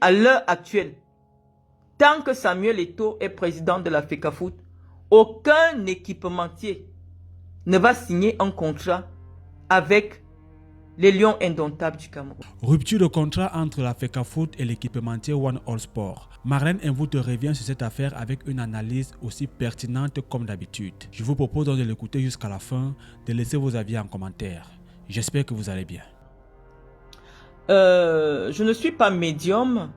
à l'heure actuelle, tant que Samuel Eto'o est président de la FECAFOOT, aucun équipementier ne va signer un contrat avec les Lions indomptables du Cameroun. Rupture de contrat entre la FECAFOOT et l'équipementier One All Sport. Marlène Mvoute revient sur cette affaire avec une analyse aussi pertinente comme d'habitude. Je vous propose donc de l'écouter jusqu'à la fin, de laisser vos avis en commentaire. J'espère que vous allez bien. Je ne suis pas médium,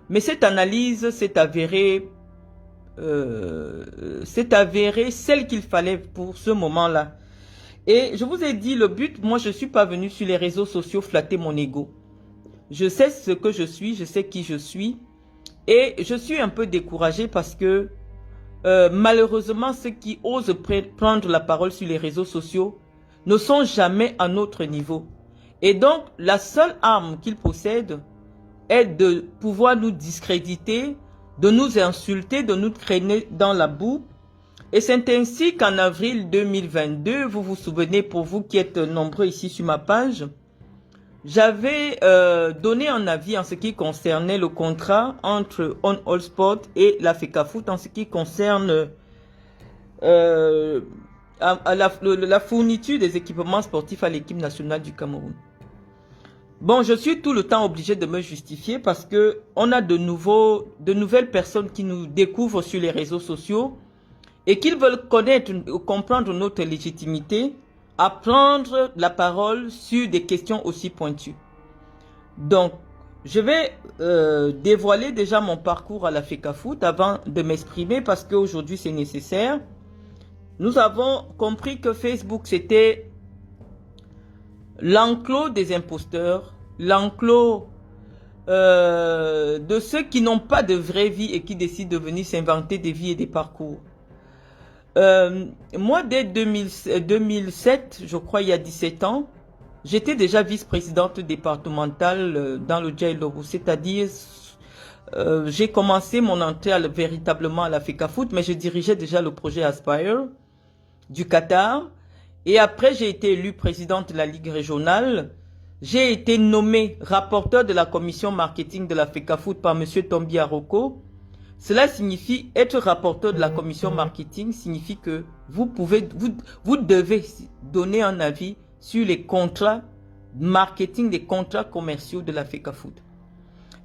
mais cette analyse s'est avérée celle qu'il fallait pour ce moment-là. Et je vous ai dit, le but, moi je ne suis pas venu sur les réseaux sociaux flatter mon ego. Je sais ce que je suis, je sais qui je suis. Et je suis un peu découragé parce que malheureusement, ceux qui osent prendre la parole sur les réseaux sociaux ne sont jamais à notre niveau. Et donc, la seule arme qu'ils possèdent est de pouvoir nous discréditer, de nous insulter, de nous traîner dans la boue. Et c'est ainsi qu'en avril 2022, vous vous souvenez, pour vous qui êtes nombreux ici sur ma page, j'avais donné un avis en ce qui concernait le contrat entre On All Sport et la FECAFOOT en ce qui concerne la fourniture des équipements sportifs à l'équipe nationale du Cameroun. Bon, je suis tout le temps obligé de me justifier parce que on a de nouvelles personnes qui nous découvrent sur les réseaux sociaux et qu'ils veulent connaître ou comprendre notre légitimité à prendre la parole sur des questions aussi pointues. Donc, je vais dévoiler déjà mon parcours à la FECAFOOT avant de m'exprimer parce qu'aujourd'hui c'est nécessaire. Nous avons compris que Facebook c'était l'enclos des imposteurs, l'enclos de ceux qui n'ont pas de vraie vie et qui décident de venir s'inventer des vies et des parcours. Moi, dès 2007, je crois il y a 17 ans, j'étais déjà vice-présidente départementale dans le Djaïlobou, c'est-à-dire j'ai commencé mon entrée véritablement à la FECAFOOT, mais je dirigeais déjà le projet Aspire du Qatar. Et après, j'ai été élue présidente de la Ligue régionale. J'ai été nommée rapporteur de la commission marketing de la FECAFOOT par M. Tombi Aroko. Cela signifie être rapporteur de la commission marketing, signifie que vous devez donner un avis sur les contrats marketing, des contrats commerciaux de la FECAFOOT.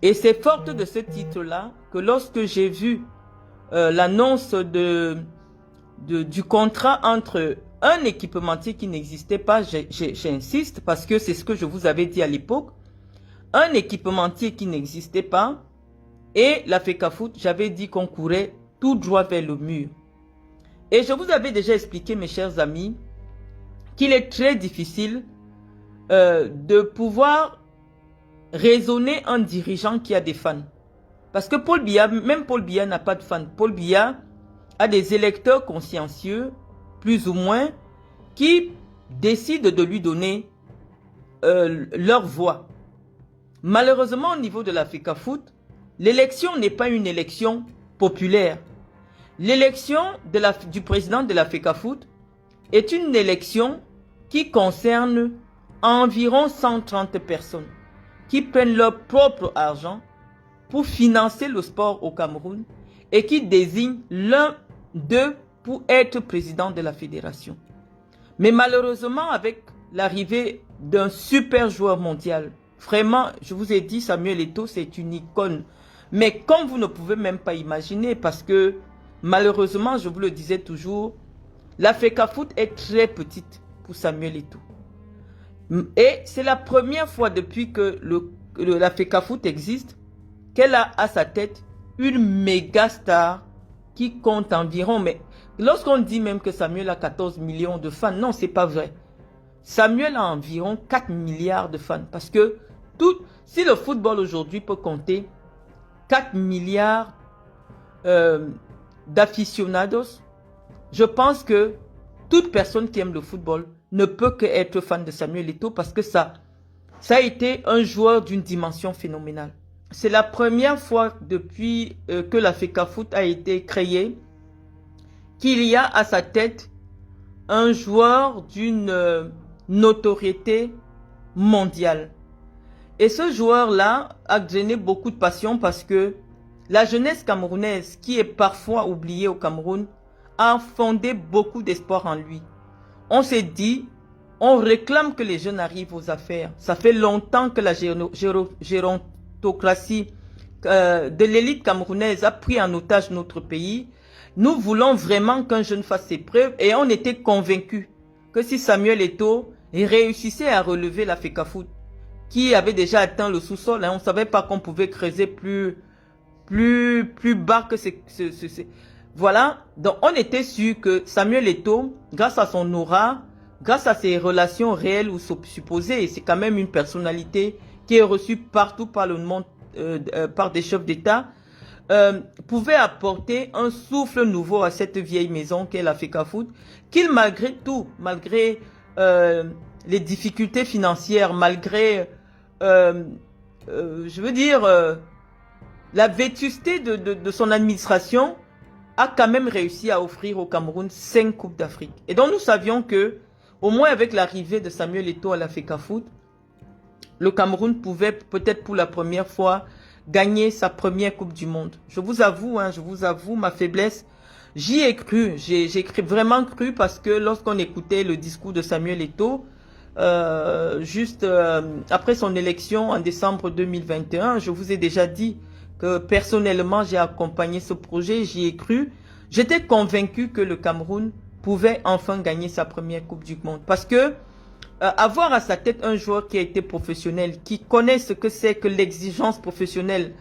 Et c'est forte de ce titre-là que lorsque j'ai vu l'annonce du contrat entre un équipementier qui n'existait pas, j'insiste parce que c'est ce que je vous avais dit à l'époque, un équipementier qui n'existait pas, et la FECAFOOT, j'avais dit qu'on courait tout droit vers le mur. Et je vous avais déjà expliqué, mes chers amis, qu'il est très difficile de pouvoir raisonner un dirigeant qui a des fans. Parce que Paul Biya, même Paul Biya n'a pas de fans. Paul Biya a des électeurs consciencieux, plus ou moins, qui décident de lui donner leur voix. Malheureusement, au niveau de la FECAFOOT, l'élection n'est pas une élection populaire. L'élection du président de la FECAFOOT est une élection qui concerne environ 130 personnes qui prennent leur propre argent pour financer le sport au Cameroun et qui désignent l'un d'eux pour être président de la fédération. Mais malheureusement, avec l'arrivée d'un super joueur mondial, vraiment, je vous ai dit, Samuel Eto'o, c'est une icône. Mais comme vous ne pouvez même pas imaginer, parce que malheureusement, je vous le disais toujours, la FECAFOOT est très petite pour Samuel Eto'o. Et c'est la première fois depuis que la FECAFOOT existe qu'elle a à sa tête une méga star qui compte environ, mais lorsqu'on dit même que Samuel a 14 millions de fans, non, c'est pas vrai. Samuel a environ 4 milliards de fans. Parce que si le football aujourd'hui peut compter 4 milliards d'aficionados, je pense que toute personne qui aime le football ne peut qu'être fan de Samuel Eto'o parce que ça a été un joueur d'une dimension phénoménale. C'est la première fois depuis que la FECAFOOT a été créée qu'il y a à sa tête un joueur d'une notoriété mondiale. Et ce joueur-là a drainé beaucoup de passion parce que la jeunesse camerounaise, qui est parfois oubliée au Cameroun, a fondé beaucoup d'espoir en lui. On s'est dit, on réclame que les jeunes arrivent aux affaires. Ça fait longtemps que la gérontocratie de l'élite camerounaise a pris en otage notre pays. Nous voulons vraiment qu'un jeune fasse ses preuves et on était convaincus que si Samuel Eto'o réussissait à relever la FECAFOOT, qui avait déjà atteint le sous-sol, on ne savait pas qu'on pouvait creuser plus bas que Voilà, donc on était sûr que Samuel Eto'o, grâce à son aura, grâce à ses relations réelles ou supposées, et c'est quand même une personnalité qui est reçue partout par le monde, par des chefs d'État, pouvait apporter un souffle nouveau à cette vieille maison qu'est la FECAFOOT, qu'il malgré tout, malgré les difficultés financières, malgré, je veux dire, la vétusté de son administration, a quand même réussi à offrir au Cameroun 5 Coupes d'Afrique. Et donc nous savions que, au moins avec l'arrivée de Samuel Eto'o à la FECAFOOT, le Cameroun pouvait peut-être pour la première fois gagner sa première Coupe du Monde. Je vous avoue ma faiblesse. J'y ai cru, j'ai vraiment cru parce que lorsqu'on écoutait le discours de Samuel Eto'o, juste après son élection en décembre 2021, je vous ai déjà dit que personnellement j'ai accompagné ce projet, j'y ai cru. J'étais convaincu que le Cameroun pouvait enfin gagner sa première Coupe du Monde parce que avoir à sa tête un joueur qui a été professionnel, qui connaît ce que c'est que l'exigence professionnelle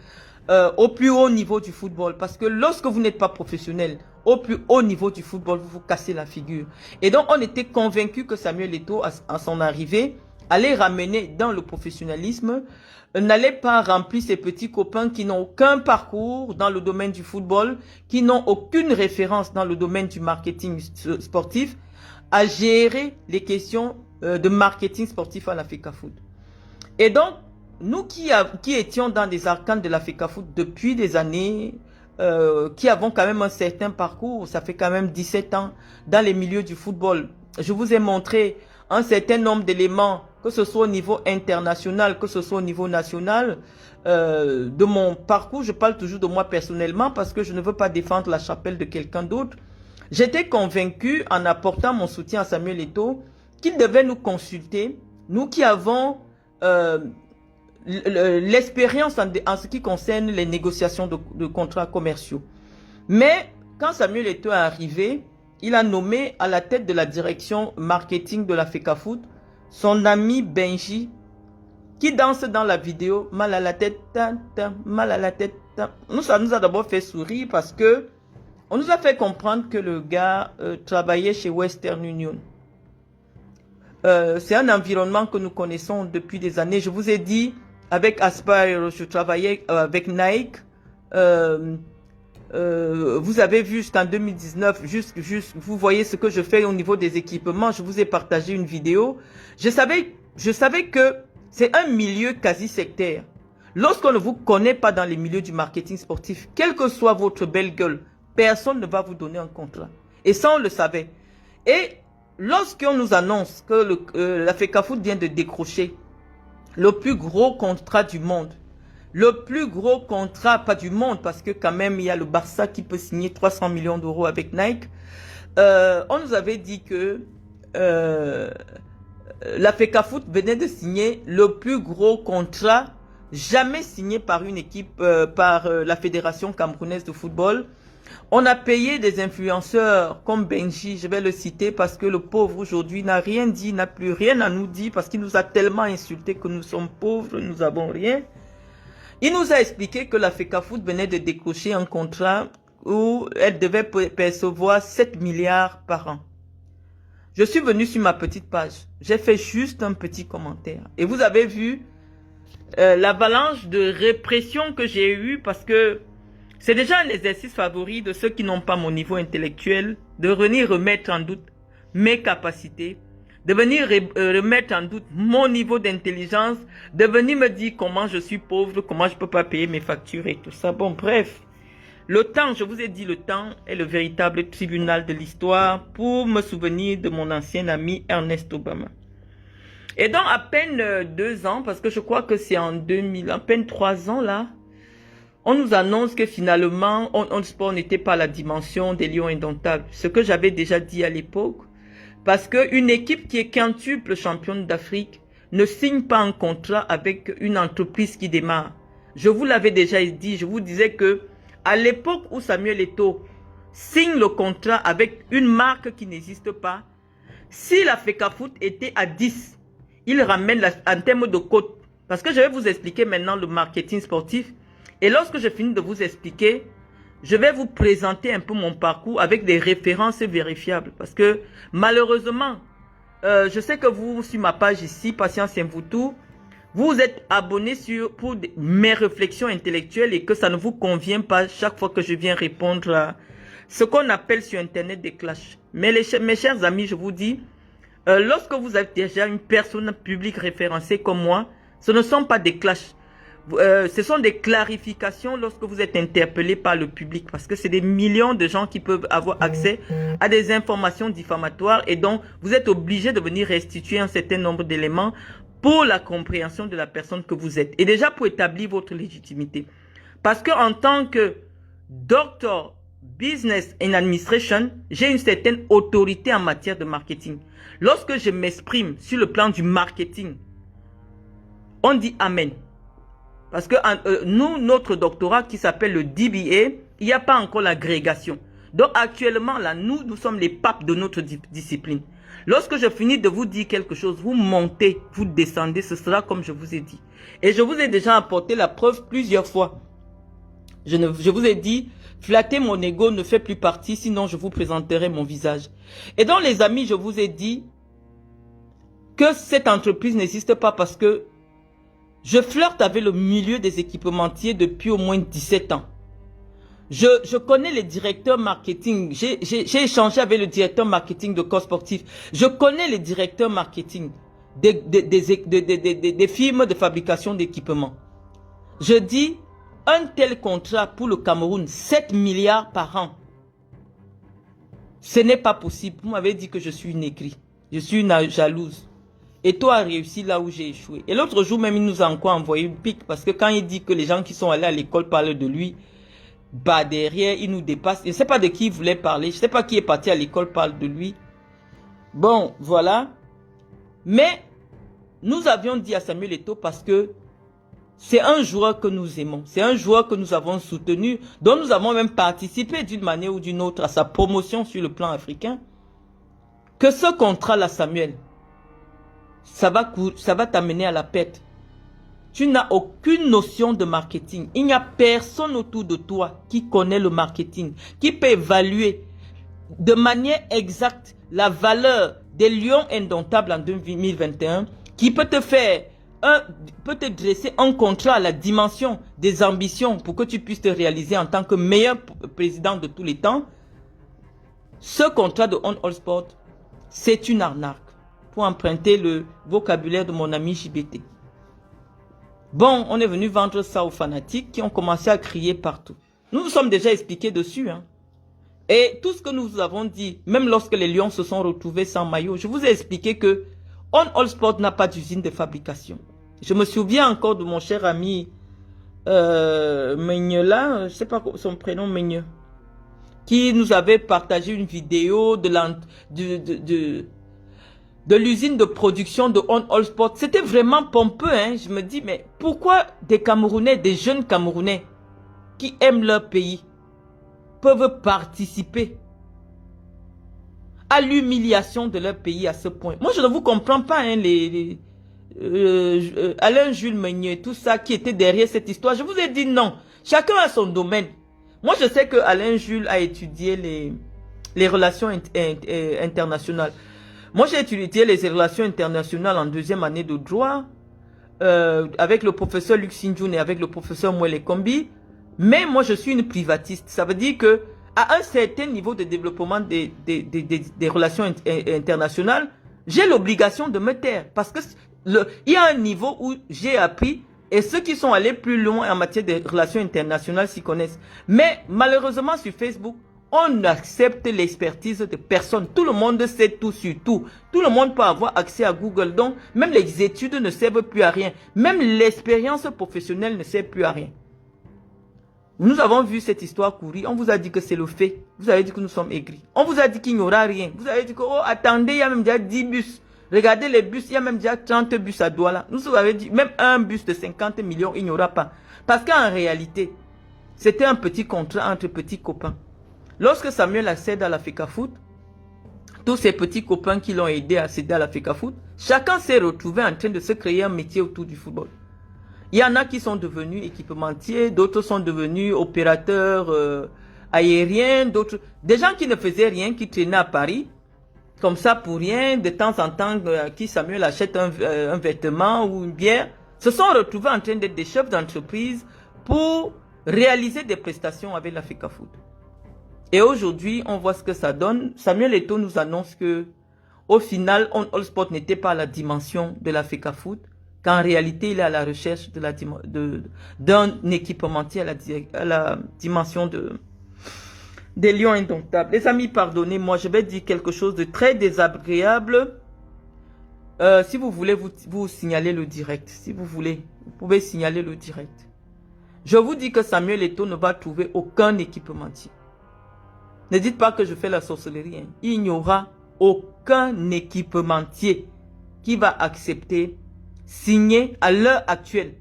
au plus haut niveau du football. Parce que lorsque vous n'êtes pas professionnel, au plus haut niveau du football, vous vous cassez la figure. Et donc, on était convaincu que Samuel Eto'o, à son arrivée, allait ramener dans le professionnalisme, n'allait pas remplir ses petits copains qui n'ont aucun parcours dans le domaine du football, qui n'ont aucune référence dans le domaine du marketing sportif, à gérer les questions de marketing sportif à la FECAFOOT. Et donc, nous qui étions dans des arcanes de la FECAFOOT depuis des années, qui avons quand même un certain parcours, ça fait quand même 17 ans dans les milieux du football. Je vous ai montré un certain nombre d'éléments, que ce soit au niveau international, que ce soit au niveau national, de mon parcours. Je parle toujours de moi personnellement parce que je ne veux pas défendre la chapelle de quelqu'un d'autre. J'étais convaincu, en apportant mon soutien à Samuel Eto'o, qu'il devait nous consulter, nous qui avons l'expérience en ce qui concerne les négociations de contrats commerciaux. Mais quand Samuel Eto'o est arrivé, il a nommé à la tête de la direction marketing de la FECAFOOT son ami Benji, qui danse dans la vidéo, mal à la tête, mal à la tête. Ça nous a d'abord fait sourire parce que on nous a fait comprendre que le gars travaillait chez Western Union. C'est un environnement que nous connaissons depuis des années. Je vous ai dit, avec Aspire, je travaillais avec Nike. Vous avez vu jusqu'en 2019, vous voyez ce que je fais au niveau des équipements. Je vous ai partagé une vidéo. Je savais que c'est un milieu quasi sectaire. Lorsqu'on ne vous connaît pas dans les milieux du marketing sportif, quelle que soit votre belle gueule, personne ne va vous donner un contrat. Et ça, on le savait. Et lorsqu'on nous annonce que la FECAFOOT vient de décrocher le plus gros contrat du monde, le plus gros contrat, pas du monde, parce que quand même, il y a le Barça qui peut signer 300 millions d'euros avec Nike, on nous avait dit que la FECAFOOT venait de signer le plus gros contrat jamais signé par une équipe, par la Fédération camerounaise de football. On a payé des influenceurs comme Benji, je vais le citer parce que le pauvre aujourd'hui n'a rien dit, n'a plus rien à nous dire parce qu'il nous a tellement insultés que nous sommes pauvres, nous n'avons rien. Il nous a expliqué que la FECAFOOT venait de décrocher un contrat où elle devait percevoir 7 milliards par an. Je suis venu sur ma petite page, j'ai fait juste un petit commentaire et vous avez vu l'avalanche de répression que j'ai eue parce que c'est déjà un exercice favori de ceux qui n'ont pas mon niveau intellectuel, de venir remettre en doute mes capacités, de venir remettre en doute mon niveau d'intelligence, de venir me dire comment je suis pauvre, comment je ne peux pas payer mes factures et tout ça. Bon, bref, le temps, je vous ai dit, le temps est le véritable tribunal de l'histoire pour me souvenir de mon ancien ami Ernest Obama. Et dans à peine 2 ans, parce que je crois que c'est en 2000, à peine 3 ans là, on nous annonce que finalement, On Sport n'était pas à la dimension des Lions indomptables. Ce que j'avais déjà dit à l'époque. Parce qu'une équipe qui est quintuple championne d'Afrique ne signe pas un contrat avec une entreprise qui démarre. Je vous l'avais déjà dit, je vous disais que à l'époque où Samuel Eto'o signe le contrat avec une marque qui n'existe pas, si la FECAFOOT était à 10, il ramène en termes de cote. Parce que je vais vous expliquer maintenant le marketing sportif. Et lorsque je finis de vous expliquer, je vais vous présenter un peu mon parcours avec des références vérifiables. Parce que malheureusement, je sais que vous, sur ma page ici, Patience Mvutu, vous êtes abonné pour mes réflexions intellectuelles et que ça ne vous convient pas chaque fois que je viens répondre à ce qu'on appelle sur Internet des clashs. Mais mes chers amis, je vous dis, lorsque vous êtes déjà une personne publique référencée comme moi, ce ne sont pas des clashs. Ce sont des clarifications lorsque vous êtes interpellé par le public, parce que c'est des millions de gens qui peuvent avoir accès à des informations diffamatoires et donc vous êtes obligé de venir restituer un certain nombre d'éléments pour la compréhension de la personne que vous êtes et déjà pour établir votre légitimité. Parce que en tant que Doctor Business and Administration, j'ai une certaine autorité en matière de marketing. Lorsque je m'exprime sur le plan du marketing, on dit Amen. Parce que nous, notre doctorat qui s'appelle le DBA, il n'y a pas encore l'agrégation. Donc actuellement, là, nous sommes les papes de notre discipline. Lorsque je finis de vous dire quelque chose, vous montez, vous descendez, ce sera comme je vous ai dit. Et je vous ai déjà apporté la preuve plusieurs fois. Je vous ai dit, flatter mon ego ne fait plus partie, sinon je vous présenterai mon visage. Et donc les amis, je vous ai dit que cette entreprise n'existe pas parce que je flirte avec le milieu des équipementiers depuis au moins 17 ans. Je connais les directeurs marketing. J'ai échangé avec le directeur marketing de corps sportif. Je connais les directeurs marketing des firmes de fabrication d'équipements. Je dis, un tel contrat pour le Cameroun, 7 milliards par an. Ce n'est pas possible. Vous m'avez dit que je suis une aigrie. Je suis une jalouse. Et toi as réussi là où j'ai échoué. Et l'autre jour même, il nous a encore envoyé une pique. Parce que quand il dit que les gens qui sont allés à l'école parlent de lui, bah derrière, il nous dépasse. Je ne sais pas de qui il voulait parler. Je ne sais pas qui est parti à l'école parle de lui. Bon, voilà. Mais nous avions dit à Samuel Eto'o parce que c'est un joueur que nous aimons. C'est un joueur que nous avons soutenu, dont nous avons même participé d'une manière ou d'une autre à sa promotion sur le plan africain. Que ce contrat-là, Samuel, ça va t'amener à la perte. Tu n'as aucune notion de marketing. Il n'y a personne autour de toi qui connaît le marketing, qui peut évaluer de manière exacte la valeur des lions indomptables en 2021, qui peut te faire, peut te dresser un contrat à la dimension des ambitions pour que tu puisses te réaliser en tant que meilleur président de tous les temps. Ce contrat de On All Sport, c'est une arnaque. Pour emprunter le vocabulaire de mon ami JBT. Bon, on est venu vendre ça aux fanatiques qui ont commencé à crier partout. Nous nous sommes déjà expliqués dessus. Hein. Et tout ce que nous avons dit, même lorsque les Lions se sont retrouvés sans maillot, je vous ai expliqué que On All Sport n'a pas d'usine de fabrication. Je me souviens encore de mon cher ami Meigne là, je ne sais pas son prénom, Meigne, qui nous avait partagé une vidéo de l'usine de production de On All Sport. C'était vraiment pompeux. Hein. Je me dis, mais pourquoi des Camerounais, des jeunes Camerounais qui aiment leur pays peuvent participer à l'humiliation de leur pays à ce point? Moi, je ne vous comprends pas, hein, Alain Jules Meunier, tout ça qui était derrière cette histoire. Je vous ai dit non. Chacun a son domaine. Moi, je sais que Alain Jules a étudié les relations internationales. Moi, j'ai étudié les relations internationales en 2e année de droit avec le professeur Luc Sinjoun et avec le professeur Mwele Kombi. Mais moi, je suis une privatiste. Ça veut dire que à un certain niveau de développement des relations internationales, j'ai l'obligation de me taire. Parce que il y a un niveau où j'ai appris et ceux qui sont allés plus loin en matière de relations internationales s'y connaissent. Mais malheureusement, sur Facebook, On accepte l'expertise de personne. Tout le monde sait tout sur tout. Tout le monde peut avoir accès à Google. Donc, même les études ne servent plus à rien. Même l'expérience professionnelle ne sert plus à rien. Nous avons vu cette histoire courir. On vous a dit que c'est le fait. Vous avez dit que nous sommes aigris. On vous a dit qu'il n'y aura rien. Vous avez dit que, oh, attendez, il y a même déjà 10 bus. Regardez les bus, il y a même déjà 30 bus à Douala. Nous vous avez dit, même un bus de 50 millions, il n'y aura pas. Parce qu'en réalité, c'était un petit contrat entre petits copains. Lorsque Samuel accède à la FECAFOOT, tous ces petits copains qui l'ont aidé à accéder à la FECAFOOT, chacun s'est retrouvé en train de se créer un métier autour du football. Il y en a qui sont devenus équipementiers, d'autres sont devenus opérateurs aériens, d'autres, des gens qui ne faisaient rien, qui traînaient à Paris, comme ça pour rien, de temps en temps, qui Samuel achète un vêtement ou une bière, se sont retrouvés en train d'être des chefs d'entreprise pour réaliser des prestations avec la FECAFOOT. Et aujourd'hui, on voit ce que ça donne. Samuel Eto'o nous annonce que, au final, On All Sport n'était pas à la dimension de la FECAFOOT, qu'en réalité, il est à la recherche d'un équipementier à la dimension des Lions Indomptables. Les amis, pardonnez-moi, je vais dire quelque chose de très désagréable. Si vous voulez, vous signalez le direct. Si vous voulez, vous pouvez signaler le direct. Je vous dis que Samuel Eto'o ne va trouver aucun équipementier. Ne dites pas que je fais la sorcellerie. Hein. Il n'y aura aucun équipementier qui va accepter, signer à l'heure actuelle.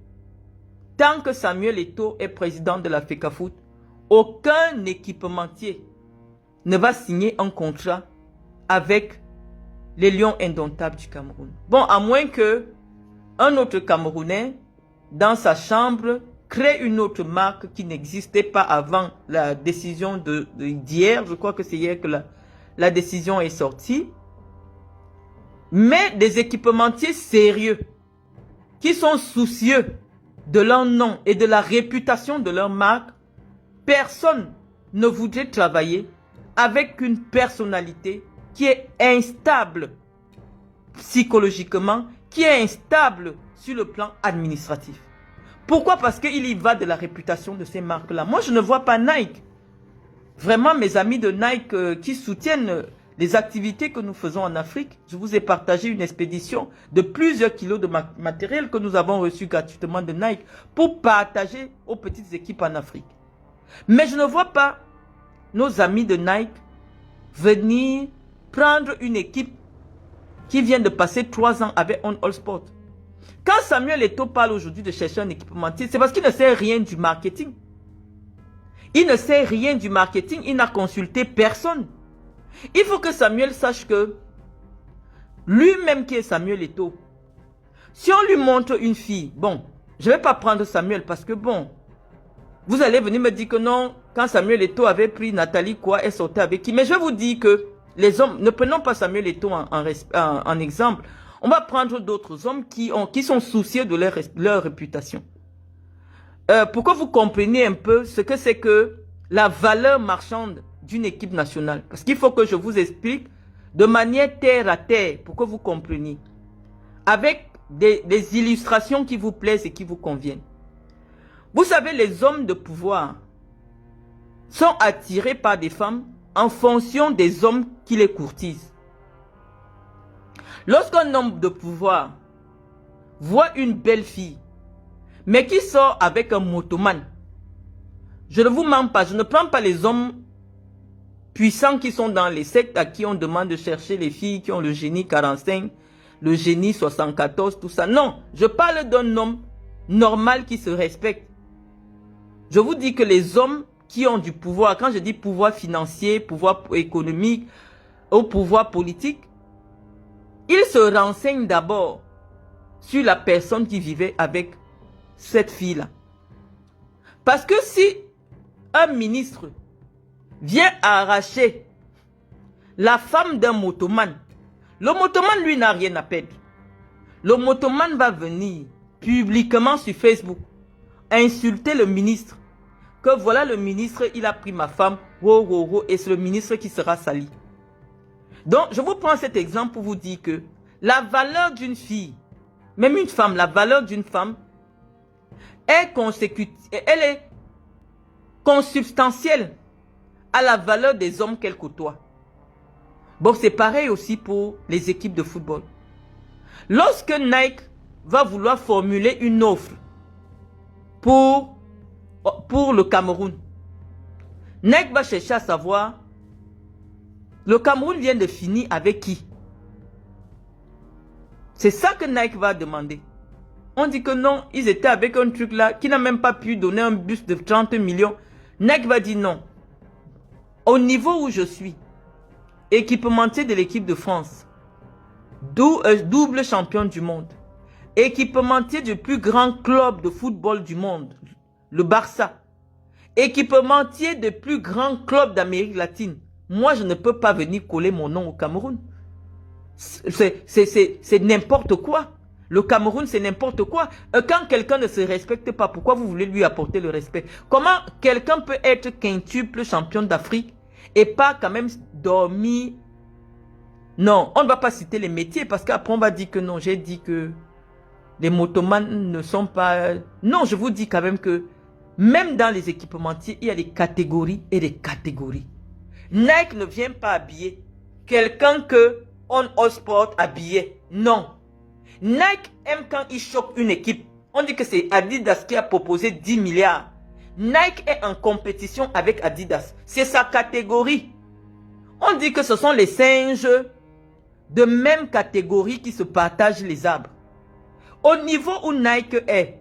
Tant que Samuel Eto'o est président de la FECAFOOT, aucun équipementier ne va signer un contrat avec les Lions Indomptables du Cameroun. Bon, à moins que un autre Camerounais, dans sa chambre, crée une autre marque qui n'existait pas avant la décision d'hier. Je crois que c'est hier que la décision est sortie. Mais des équipementiers sérieux, qui sont soucieux de leur nom et de la réputation de leur marque, personne ne voudrait travailler avec une personnalité qui est instable psychologiquement, qui est instable sur le plan administratif. Pourquoi? Parce qu'il y va de la réputation de ces marques-là. Moi, je ne vois pas Nike. Vraiment, mes amis de Nike qui soutiennent les activités que nous faisons en Afrique, je vous ai partagé une expédition de plusieurs kilos de matériel que nous avons reçu gratuitement de Nike pour partager aux petites équipes en Afrique. Mais je ne vois pas nos amis de Nike venir prendre une équipe qui vient de passer 3 ans avec On All Sport. Quand Samuel Eto'o parle aujourd'hui de chercher un équipementier, c'est parce qu'il ne sait rien du marketing. Il ne sait rien du marketing, il n'a consulté personne. Il faut que Samuel sache que lui-même qui est Samuel Eto'o, si on lui montre une fille, bon, je ne vais pas prendre Samuel parce que bon, vous allez venir me dire que non, quand Samuel Eto'o avait pris Nathalie quoi, elle sortait avec qui. Mais je vais vous dire que les hommes, ne prenons pas Samuel Eto'o en exemple. On va prendre d'autres hommes qui sont soucieux de leur réputation. Pour que vous compreniez un peu ce que c'est que la valeur marchande d'une équipe nationale. Parce qu'il faut que je vous explique de manière terre à terre pour que vous compreniez. Avec des illustrations qui vous plaisent et qui vous conviennent. Vous savez, les hommes de pouvoir sont attirés par des femmes en fonction des hommes qui les courtisent. Lorsqu'un homme de pouvoir voit une belle fille, mais qui sort avec un motoman, je ne vous mens pas, je ne prends pas les hommes puissants qui sont dans les sectes à qui on demande de chercher les filles qui ont le génie 45, le génie 74, tout ça. Non, je parle d'un homme normal qui se respecte. Je vous dis que les hommes qui ont du pouvoir, quand je dis pouvoir financier, pouvoir économique ou pouvoir politique, ils se renseignent d'abord sur la personne qui vivait avec cette fille-là. Parce que si un ministre vient arracher la femme d'un motoman, le motoman, lui, n'a rien à perdre. Le motoman va venir publiquement sur Facebook insulter le ministre. Que voilà le ministre, il a pris ma femme, et c'est le ministre qui sera sali. Donc, je vous prends cet exemple pour vous dire que la valeur d'une fille, même une femme, la valeur d'une femme est consubstantielle à la valeur des hommes qu'elle côtoie. Bon, c'est pareil aussi pour les équipes de football. Lorsque Nike va vouloir formuler une offre pour le Cameroun, Nike va chercher à savoir, le Cameroun vient de finir avec qui? C'est ça que Nike va demander. On dit que non, ils étaient avec un truc là qui n'a même pas pu donner un bus de 30 millions. Nike va dire non. Au niveau où je suis, équipementier de l'équipe de France, double champion du monde, équipementier du plus grand club de football du monde, le Barça, équipementier du plus grand club d'Amérique latine, moi je ne peux pas venir coller mon nom au Cameroun. C'est n'importe quoi. Le Cameroun, c'est n'importe quoi. Quand quelqu'un ne se respecte pas, pourquoi vous voulez lui apporter le respect? Comment quelqu'un peut être quintuple champion d'Afrique et pas quand même dormir? Non, on ne va pas citer les métiers parce qu'après on va dire que non, j'ai dit que les motomanes ne sont pas... Non, je vous dis quand même que même dans les équipementiers, il y a des catégories et des catégories. Nike ne vient pas habiller quelqu'un que On All Sport habillait. Non. Nike aime quand il choque une équipe. On dit que c'est Adidas qui a proposé 10 milliards. Nike est en compétition avec Adidas. C'est sa catégorie. On dit que ce sont les singes de même catégorie qui se partagent les arbres. Au niveau où Nike est,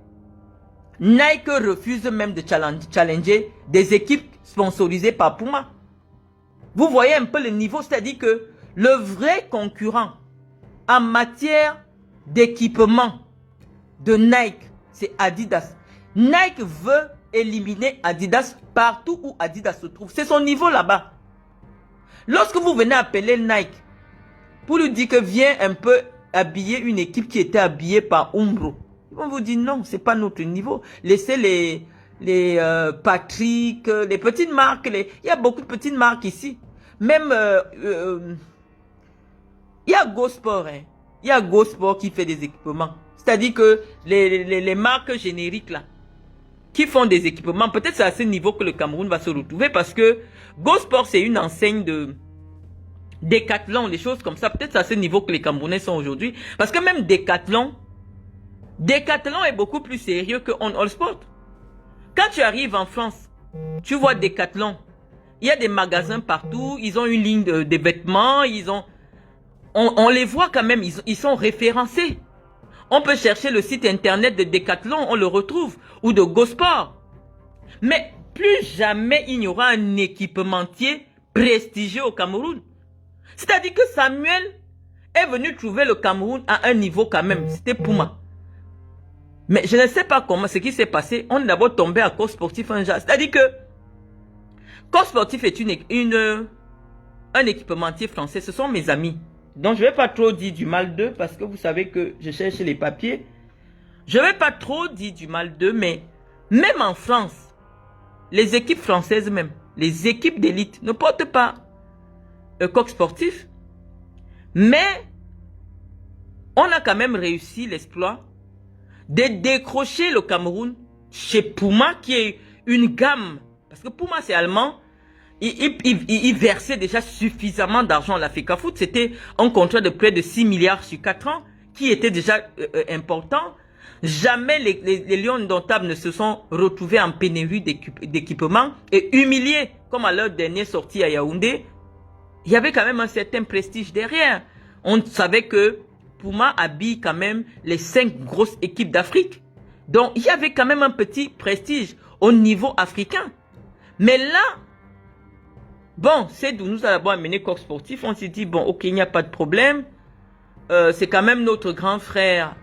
Nike refuse même de challenger des équipes sponsorisées par Puma. Vous voyez un peu le niveau, c'est-à-dire que le vrai concurrent en matière d'équipement de Nike, c'est Adidas. Nike veut éliminer Adidas partout où Adidas se trouve. C'est son niveau là-bas. Lorsque vous venez appeler Nike pour lui dire que viens un peu habiller une équipe qui était habillée par Umbro, ils vont vous dire non, c'est pas notre niveau. Laissez les Patrick, les petites marques. Il y a beaucoup de petites marques ici. Même, il y a GoSport. Hein. Il y a GoSport qui fait des équipements. C'est-à-dire que les marques génériques là, qui font des équipements, peut-être c'est à ce niveau que le Cameroun va se retrouver parce que GoSport c'est une enseigne de Decathlon, les choses comme ça. Peut-être c'est à ce niveau que les Camerounais sont aujourd'hui. Parce que même Decathlon est beaucoup plus sérieux que On All Sport. Quand tu arrives en France, tu vois Decathlon. Il y a des magasins partout, ils ont une ligne de vêtements, on les voit quand même, ils sont référencés. On peut chercher le site internet de Decathlon, on le retrouve, ou de GoSport. Mais plus jamais il n'y aura un équipementier prestigieux au Cameroun. C'est-à-dire que Samuel est venu trouver le Cameroun à un niveau quand même, c'était Puma. Mais je ne sais pas comment, ce qui s'est passé, on est d'abord tombé à Corps Sportif un jour. C'est-à-dire que Corps Sportif est un équipementier français, ce sont mes amis. Donc je ne vais pas trop dire du mal d'eux parce que vous savez que je cherche les papiers. Je ne vais pas trop dire du mal d'eux, mais même en France, les équipes françaises même, les équipes d'élite ne portent pas Corps Sportif. Mais on a quand même réussi l'exploit de décrocher le Cameroun chez Puma qui est une gamme. Parce que Puma c'est allemand. Il versait déjà suffisamment d'argent à la FECAFOOT. C'était un contrat de près de 6 milliards sur 4 ans qui était déjà important. Jamais les Lions indomptables ne se sont retrouvés en pénurie d'équipements et humiliés comme à leur dernière sortie à Yaoundé. Il y avait quand même un certain prestige derrière. On savait que Puma habille quand même les 5 grosses équipes d'Afrique. Donc il y avait quand même un petit prestige au niveau africain. Mais là, bon, c'est d'où nous avons amené Corps Sportif. On s'est dit, bon, ok, il n'y a pas de problème. C'est quand même notre grand frère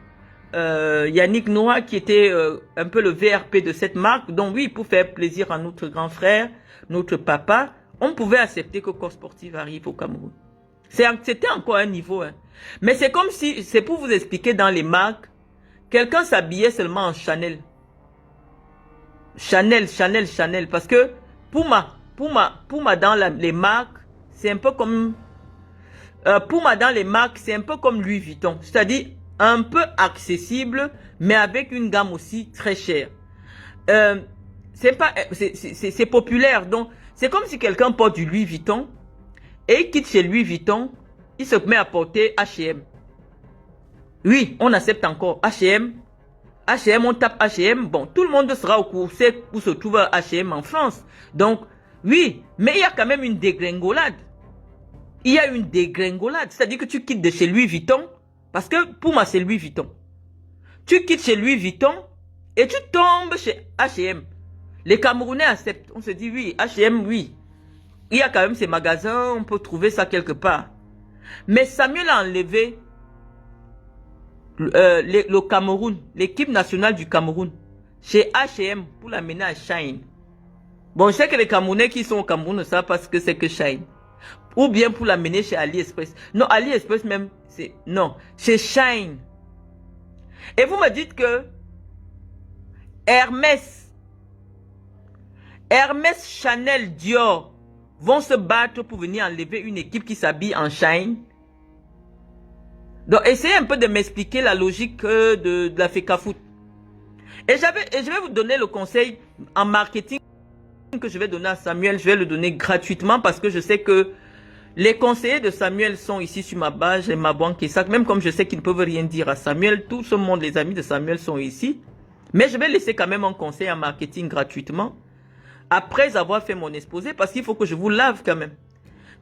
Yannick Noah qui était un peu le VRP de cette marque. Donc oui, pour faire plaisir à notre grand frère, notre papa, on pouvait accepter que Corps Sportif arrive au Cameroun. C'était encore un niveau. Hein. Mais c'est comme si, c'est pour vous expliquer dans les marques, quelqu'un s'habillait seulement en Chanel. Chanel. Parce que Puma dans les marques, c'est un peu comme... Puma dans les marques, c'est un peu comme Louis Vuitton. C'est-à-dire un peu accessible, mais avec une gamme aussi très chère. c'est populaire. Donc, c'est comme si quelqu'un porte du Louis Vuitton et il quitte chez Louis Vuitton, il se met à porter H&M. Oui, on accepte encore H&M. H&M, on tape H&M. Bon, tout le monde sera au courant où se trouve H&M en France. Donc, oui, mais il y a quand même une dégringolade. Il y a une dégringolade. C'est-à-dire que tu quittes de chez Louis Vuitton, parce que pour moi, c'est Louis Vuitton. Tu quittes chez Louis Vuitton et tu tombes chez H&M. Les Camerounais acceptent. On se dit, oui, H&M, oui. Il y a quand même ces magasins, on peut trouver ça quelque part. Mais Samuel a enlevé le Cameroun, l'équipe nationale du Cameroun, chez H&M pour l'amener à Shine. Bon, je sais que les Camerounais qui sont au Cameroun ne savent pas ce que c'est que Shine. Ou bien pour l'amener chez AliExpress. Non, AliExpress même, c'est... Non, chez Shine. Et vous me dites que Hermès, Chanel, Dior vont se battre pour venir enlever une équipe qui s'habille en Shine. Donc, essayez un peu de m'expliquer la logique de la FECAFOOT. Et je vais vous donner le conseil en marketing que je vais donner à Samuel. Je vais le donner gratuitement parce que je sais que les conseillers de Samuel sont ici sur ma page et ma banque et ça. Même comme je sais qu'ils ne peuvent rien dire à Samuel, tout ce monde, les amis de Samuel sont ici. Mais je vais laisser quand même un conseil en marketing gratuitement après avoir fait mon exposé parce qu'il faut que je vous lave quand même.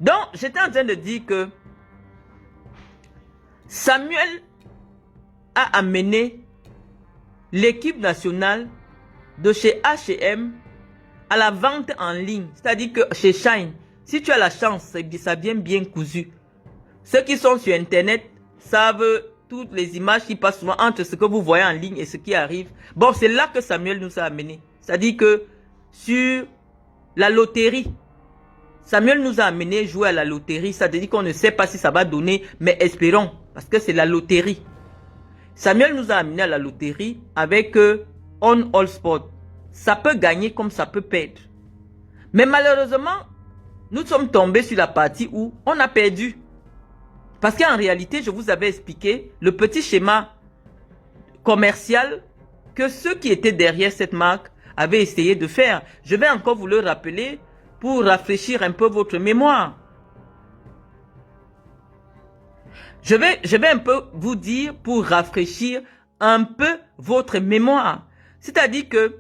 Donc, j'étais en train de dire que Samuel a amené l'équipe nationale de chez H&M à la vente en ligne. C'est-à-dire que chez Shine, si tu as la chance, ça vient bien cousu. Ceux qui sont sur Internet savent toutes les images qui passent souvent entre ce que vous voyez en ligne et ce qui arrive. Bon, c'est là que Samuel nous a amené. C'est-à-dire que sur la loterie, Samuel nous a amené jouer à la loterie. Ça veut dire qu'on ne sait pas si ça va donner, mais espérons, parce que c'est la loterie. Samuel nous a amené à la loterie avec On All Sport. Ça peut gagner comme ça peut perdre. Mais malheureusement, nous sommes tombés sur la partie où on a perdu. Parce qu'en réalité, je vous avais expliqué le petit schéma commercial que ceux qui étaient derrière cette marque avaient essayé de faire. Je vais encore vous le rappeler pour rafraîchir un peu votre mémoire. Je vais un peu vous dire pour rafraîchir un peu votre mémoire. C'est-à-dire que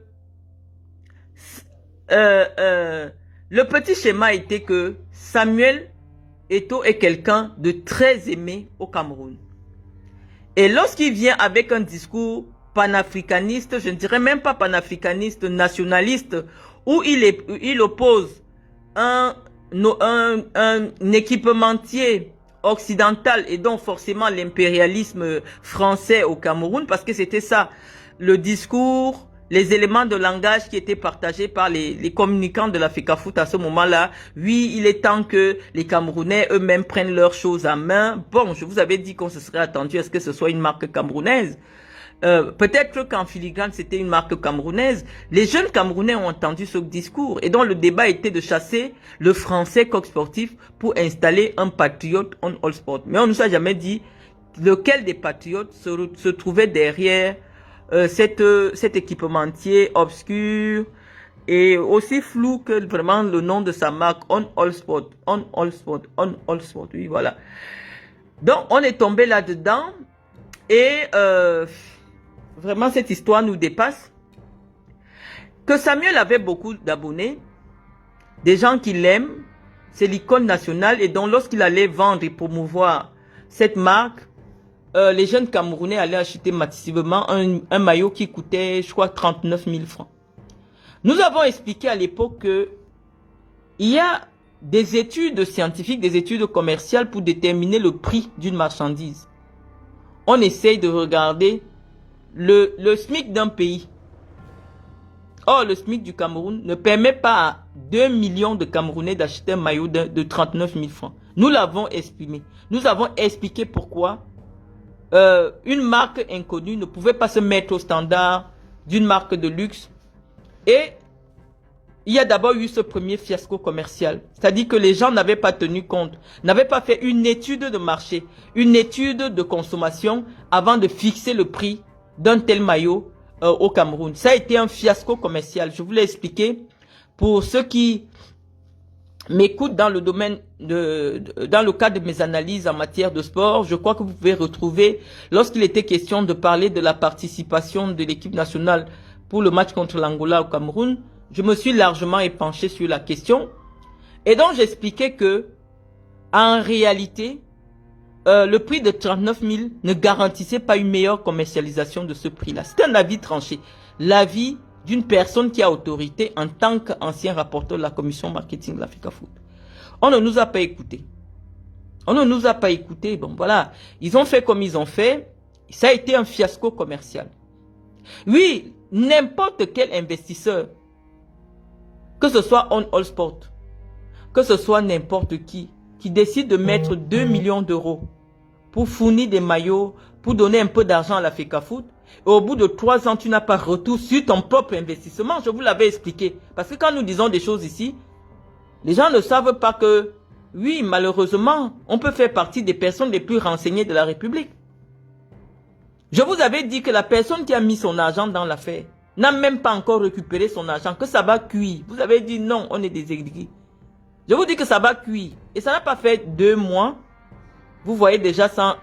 le petit schéma était que Samuel Eto'o est quelqu'un de très aimé au Cameroun. Et lorsqu'il vient avec un discours panafricaniste, je ne dirais même pas panafricaniste, nationaliste, où il oppose un équipementier occidental et donc forcément l'impérialisme français au Cameroun, parce que c'était ça, le discours, les éléments de langage qui étaient partagés par les communicants de la FECAFOOT à ce moment-là. Oui, il est temps que les Camerounais eux-mêmes prennent leurs choses en main. Bon, je vous avais dit qu'on se serait attendu à ce que ce soit une marque camerounaise. Peut-être qu'en filigrane, c'était une marque camerounaise. Les jeunes Camerounais ont entendu ce discours. Et donc, le débat était de chasser le français coq sportif pour installer un patriote On All Sport. Mais on ne nous a jamais dit lequel des patriotes se trouvait derrière cet équipementier obscur et aussi flou que vraiment le nom de sa marque, On All Sport, On All Sport, On All Sport, oui, voilà. Donc, on est tombé là-dedans et vraiment, cette histoire nous dépasse. Que Samuel avait beaucoup d'abonnés, des gens qui l'aiment, c'est l'icône nationale et donc lorsqu'il allait vendre et promouvoir cette marque, les jeunes Camerounais allaient acheter massivement un maillot qui coûtait, je crois, 39 000 francs. Nous avons expliqué à l'époque que il y a des études scientifiques, des études commerciales pour déterminer le prix d'une marchandise. On essaye de regarder le SMIC d'un pays. Or, le SMIC du Cameroun ne permet pas à 2 millions de Camerounais d'acheter un maillot de 39 000 francs. Nous l'avons exprimé. Nous avons expliqué pourquoi une marque inconnue ne pouvait pas se mettre au standard d'une marque de luxe. Et il y a d'abord eu ce premier fiasco commercial. C'est-à-dire que les gens n'avaient pas tenu compte, n'avaient pas fait une étude de marché, une étude de consommation avant de fixer le prix d'un tel maillot au Cameroun. Ça a été un fiasco commercial. Je vous l'ai expliqué. Pour ceux qui m'écoutent dans le domaine dans le cadre de mes analyses en matière de sport, je crois que vous pouvez retrouver, lorsqu'il était question de parler de la participation de l'équipe nationale pour le match contre l'Angola au Cameroun, je me suis largement épanché sur la question. Et donc, j'expliquais que, en réalité, le prix de 39 000 ne garantissait pas une meilleure commercialisation de ce prix-là. C'est un avis tranché. L'avis d'une personne qui a autorité en tant qu'ancien rapporteur de la commission marketing de l'Africa Foot. On ne nous a pas écoutés. On ne nous a pas écoutés. Bon, voilà. Ils ont fait comme ils ont fait. Ça a été un fiasco commercial. Oui, n'importe quel investisseur, que ce soit On All Sport, que ce soit n'importe qui décide de mettre 2 millions d'euros pour fournir des maillots, pour donner un peu d'argent à l'Africa Foot, et au bout de 3 ans, tu n'as pas retour sur ton propre investissement. Je vous l'avais expliqué. Parce que quand nous disons des choses ici, les gens ne savent pas que, oui, malheureusement, on peut faire partie des personnes les plus renseignées de la République. Je vous avais dit que la personne qui a mis son argent dans l'affaire n'a même pas encore récupéré son argent, que ça va cuire. Vous avez dit non, on est des aigris. Je vous dis que ça va cuire. Et ça n'a pas fait 2 mois. Vous voyez déjà ça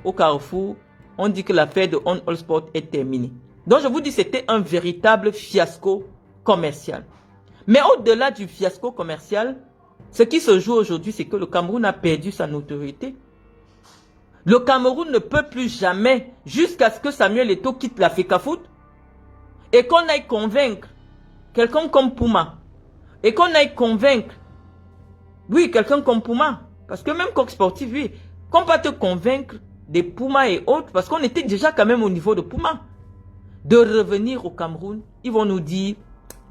au Carrefour. On dit que l'affaire de On All Sport est terminée. Donc je vous dis c'était un véritable fiasco commercial. Mais au-delà du fiasco commercial, ce qui se joue aujourd'hui, c'est que le Cameroun a perdu sa notoriété. Le Cameroun ne peut plus jamais, jusqu'à ce que Samuel Eto'o quitte l'Africa Foot, et qu'on aille convaincre quelqu'un comme Puma, et qu'on aille convaincre, oui, quelqu'un comme Puma, parce que même Coq Sportif, oui, qu'on va te convaincre des Puma et autres, parce qu'on était déjà quand même au niveau de Puma, de revenir au Cameroun. Ils vont nous dire,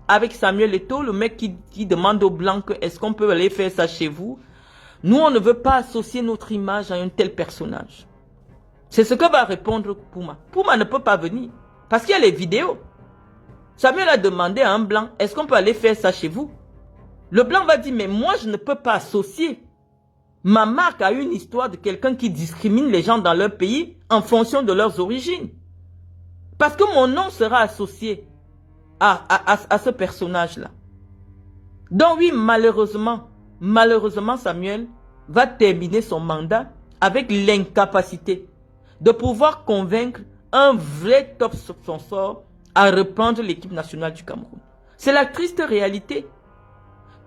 avec Samuel Eto'o, le mec qui demande aux Blancs, est-ce qu'on peut aller faire ça chez vous? Nous, on ne veut pas associer notre image à un tel personnage. C'est ce que va répondre Puma. Puma ne peut pas venir, parce qu'il y a les vidéos. Samuel a demandé à un Blanc, est-ce qu'on peut aller faire ça chez vous? Le Blanc va dire, mais moi, je ne peux pas associer ma marque à une histoire de quelqu'un qui discrimine les gens dans leur pays en fonction de leurs origines. Parce que mon nom sera associé à ce personnage-là. Donc oui, malheureusement, Samuel va terminer son mandat avec l'incapacité de pouvoir convaincre un vrai top sponsor à reprendre l'équipe nationale du Cameroun. C'est la triste réalité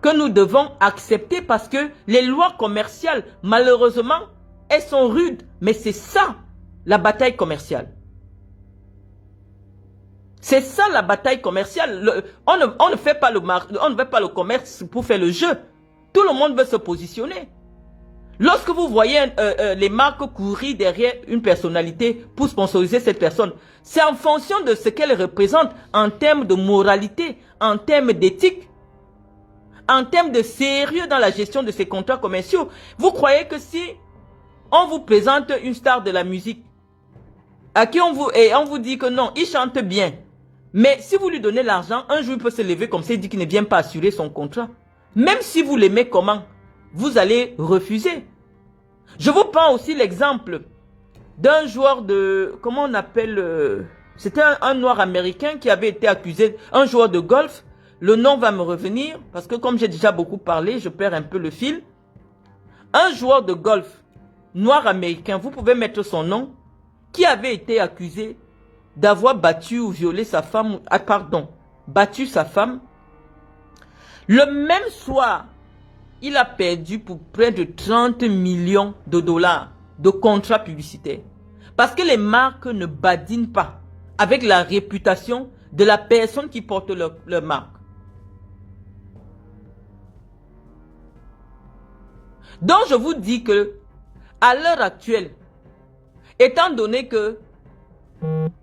que nous devons accepter parce que les lois commerciales, malheureusement, elles sont rudes. Mais c'est ça, la bataille commerciale. C'est ça la bataille commerciale. On ne fait pas le commerce pour faire le jeu. Tout le monde veut se positionner. Lorsque vous voyez les marques courir derrière une personnalité pour sponsoriser cette personne, c'est en fonction de ce qu'elle représente en termes de moralité, en termes d'éthique, en termes de sérieux dans la gestion de ces contrats commerciaux. Vous croyez que si on vous présente une star de la musique, à qui on vous dit que non, il chante bien, mais si vous lui donnez l'argent, un jour il peut se lever comme ça et dire qu'il ne vient pas assurer son contrat. Même si vous l'aimez comment, vous allez refuser. Je vous prends aussi l'exemple d'un joueur de, comment on appelle, c'était un noir américain qui avait été accusé, un joueur de golf. Le nom va me revenir, parce que comme j'ai déjà beaucoup parlé, je perds un peu le fil. Un joueur de golf, noir américain, vous pouvez mettre son nom, qui avait été accusé d'avoir battu ou violé sa femme, battu sa femme. Le même soir, il a perdu pour près de 30 millions de dollars de contrats publicitaires. Parce que les marques ne badinent pas avec la réputation de la personne qui porte leur marque. Donc je vous dis que, à l'heure actuelle, étant donné que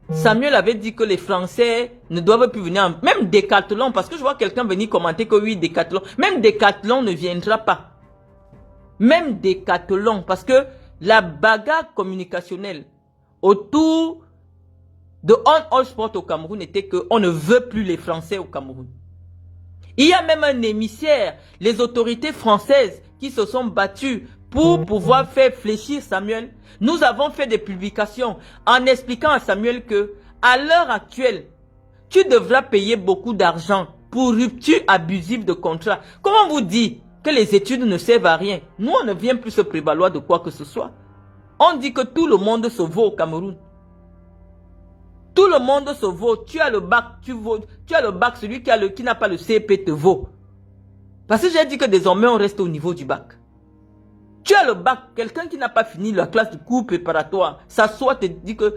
Samuel avait dit que les Français ne doivent plus venir, même Decathlon, parce que je vois quelqu'un venir commenter que oui, Decathlon, même Decathlon ne viendra pas. Même Decathlon, parce que la bagarre communicationnelle autour de On All Sport au Cameroun était qu'on ne veut plus les Français au Cameroun. Il y a même un émissaire, les autorités françaises qui se sont battues pour pouvoir faire fléchir Samuel. Nous avons fait des publications en expliquant à Samuel que, à l'heure actuelle, tu devras payer beaucoup d'argent pour rupture abusive de contrat. Comment vous dit que les études ne servent à rien? Nous, on ne vient plus se prévaloir de quoi que ce soit. On dit que tout le monde se vaut au Cameroun. Tout le monde se vaut. Tu as le bac, tu as le bac, celui qui n'a pas le CP te vaut. Parce que j'ai dit que désormais, on reste au niveau du bac. Tu as le bac, quelqu'un qui n'a pas fini la classe de cours préparatoire, s'assoit et te dit que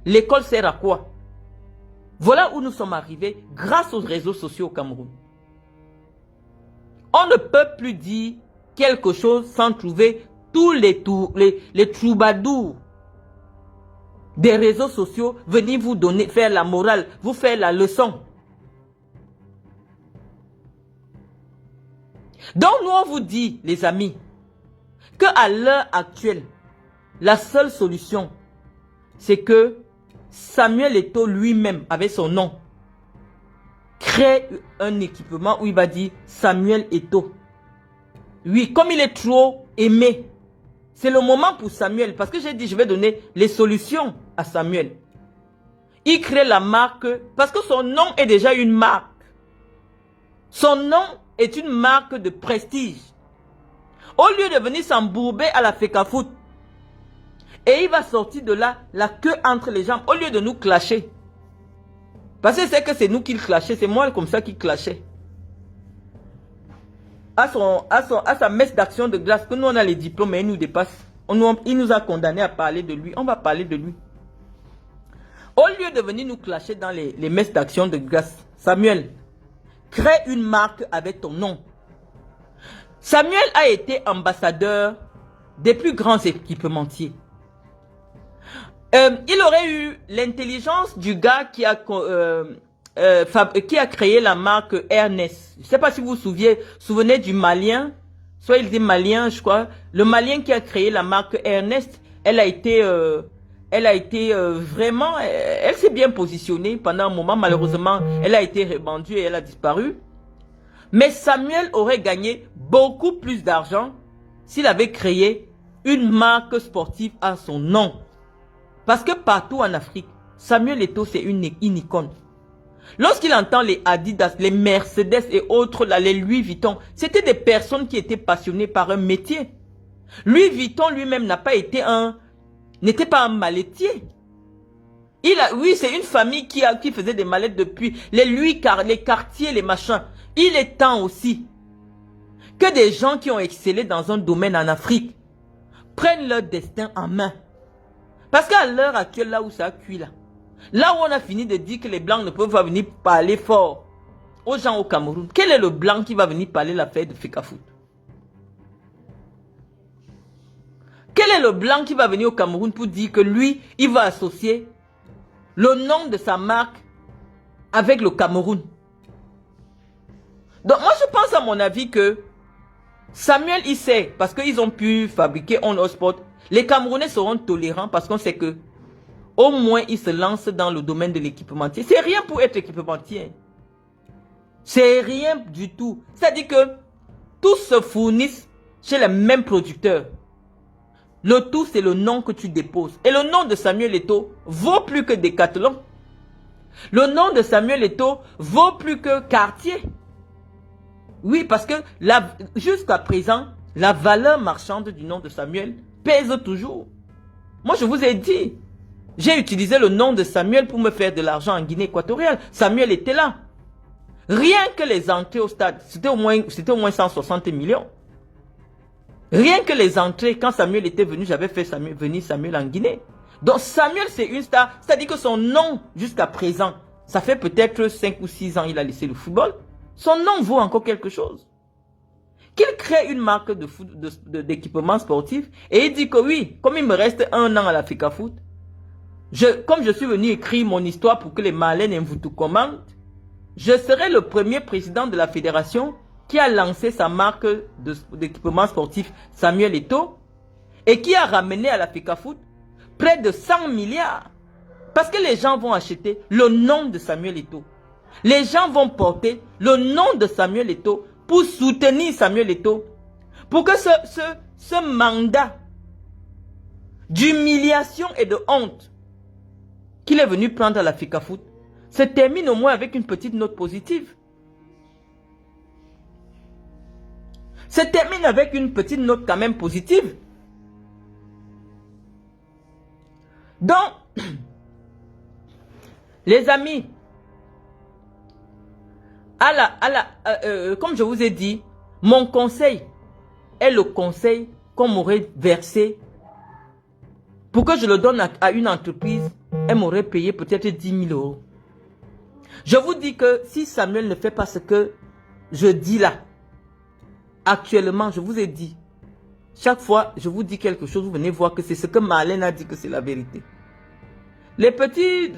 l'école sert à quoi? Voilà où nous sommes arrivés grâce aux réseaux sociaux au Cameroun. On ne peut plus dire quelque chose sans trouver tous les troubadours des réseaux sociaux venir vous donner, faire la morale, vous faire la leçon. Donc nous on vous dit, les amis, qu'à l'heure actuelle, la seule solution, c'est que Samuel Eto'o lui-même, avec son nom, crée un équipement où il va dire Samuel Eto'o. Oui, comme il est trop aimé, c'est le moment pour Samuel, parce que j'ai dit je vais donner les solutions à Samuel. Il crée la marque, parce que son nom est déjà une marque. Son nom est une marque de prestige. Au lieu de venir s'embourber à la FECAFOOT, et il va sortir de là, la queue entre les jambes, au lieu de nous clasher. Parce que c'est que c'est nous qui le clashait, c'est moi comme ça qui clashait. À sa messe d'action de grâce, que nous on a les diplômes, mais il nous dépasse. Il nous a condamnés à parler de lui, on va parler de lui. Au lieu de venir nous clasher dans les messes d'action de grâce, Samuel, crée une marque avec ton nom. Samuel a été ambassadeur des plus grands équipementiers. Il aurait eu l'intelligence du gars qui a créé la marque Ernest. Je ne sais pas si vous vous souvenez du Malien, soit il était Malien, je crois. Le Malien qui a créé la marque Ernest, elle a été vraiment, elle s'est bien positionnée pendant un moment. Malheureusement, elle a été répandue et elle a disparu. Mais Samuel aurait gagné beaucoup plus d'argent s'il avait créé une marque sportive à son nom. Parce que partout en Afrique, Samuel Eto'o, c'est une icône. Lorsqu'il entend les Adidas, les Mercedes et autres, là, les Louis Vuitton, c'était des personnes qui étaient passionnées par un métier. Louis Vuitton lui-même n'était pas un mallettier. Oui, c'est une famille qui faisait des mallettes depuis les quartiers, les machins. Il est temps aussi que des gens qui ont excellé dans un domaine en Afrique prennent leur destin en main. Parce qu'à l'heure actuelle, là où ça cuit, là où on a fini de dire que les Blancs ne peuvent pas venir parler fort aux gens au Cameroun, quel est le Blanc qui va venir parler l'affaire de FECAFOOT? Quel est le Blanc qui va venir au Cameroun pour dire que lui, il va associer le nom de sa marque avec le Cameroun? Donc moi je pense à mon avis que Samuel il sait, parce qu'ils ont pu fabriquer On All Sport, les Camerounais seront tolérants parce qu'on sait que au moins ils se lancent dans le domaine de l'équipementier. C'est rien pour être équipementier. C'est rien du tout. C'est-à-dire que tous se fournissent chez les mêmes producteurs. Le tout, c'est le nom que tu déposes. Et le nom de Samuel Eto'o vaut plus que Decathlon. Le nom de Samuel Eto'o vaut plus que Cartier. Oui, parce que jusqu'à présent, la valeur marchande du nom de Samuel pèse toujours. Moi, je vous ai dit, j'ai utilisé le nom de Samuel pour me faire de l'argent en Guinée équatoriale. Samuel était là. Rien que les entrées au stade, c'était au moins 160 millions. Rien que les entrées, quand Samuel était venu, j'avais fait venir Samuel en Guinée. Donc Samuel, c'est une star. C'est-à-dire que son nom, jusqu'à présent, ça fait peut-être 5 ou 6 ans il a laissé le football. Son nom vaut encore quelque chose. Qu'il crée une marque d'équipement sportif et il dit que oui, comme il me reste 1 an à la FECAFOOT, comme je suis venu écrire mon histoire pour que les Malènes vous tout commentent, je serai le premier président de la fédération qui a lancé sa marque d'équipement sportif Samuel Eto'o et qui a ramené à la FECAFOOT près de 100 milliards. Parce que les gens vont acheter le nom de Samuel Eto'o. Les gens vont porter le nom de Samuel Eto'o pour soutenir Samuel Eto'o. Pour que ce mandat d'humiliation et de honte qu'il est venu prendre à la FECAFOOT se termine au moins avec une petite note positive. Se termine avec une petite note quand même positive. Donc, les amis, comme je vous ai dit, mon conseil est le conseil qu'on m'aurait versé pour que je le donne à une entreprise. Elle m'aurait payé peut-être 10 000 euros. Je vous dis que si Samuel ne fait pas ce que je dis là, actuellement, je vous ai dit, chaque fois je vous dis quelque chose, vous venez voir que c'est ce que Marlène a dit que c'est la vérité. Les petits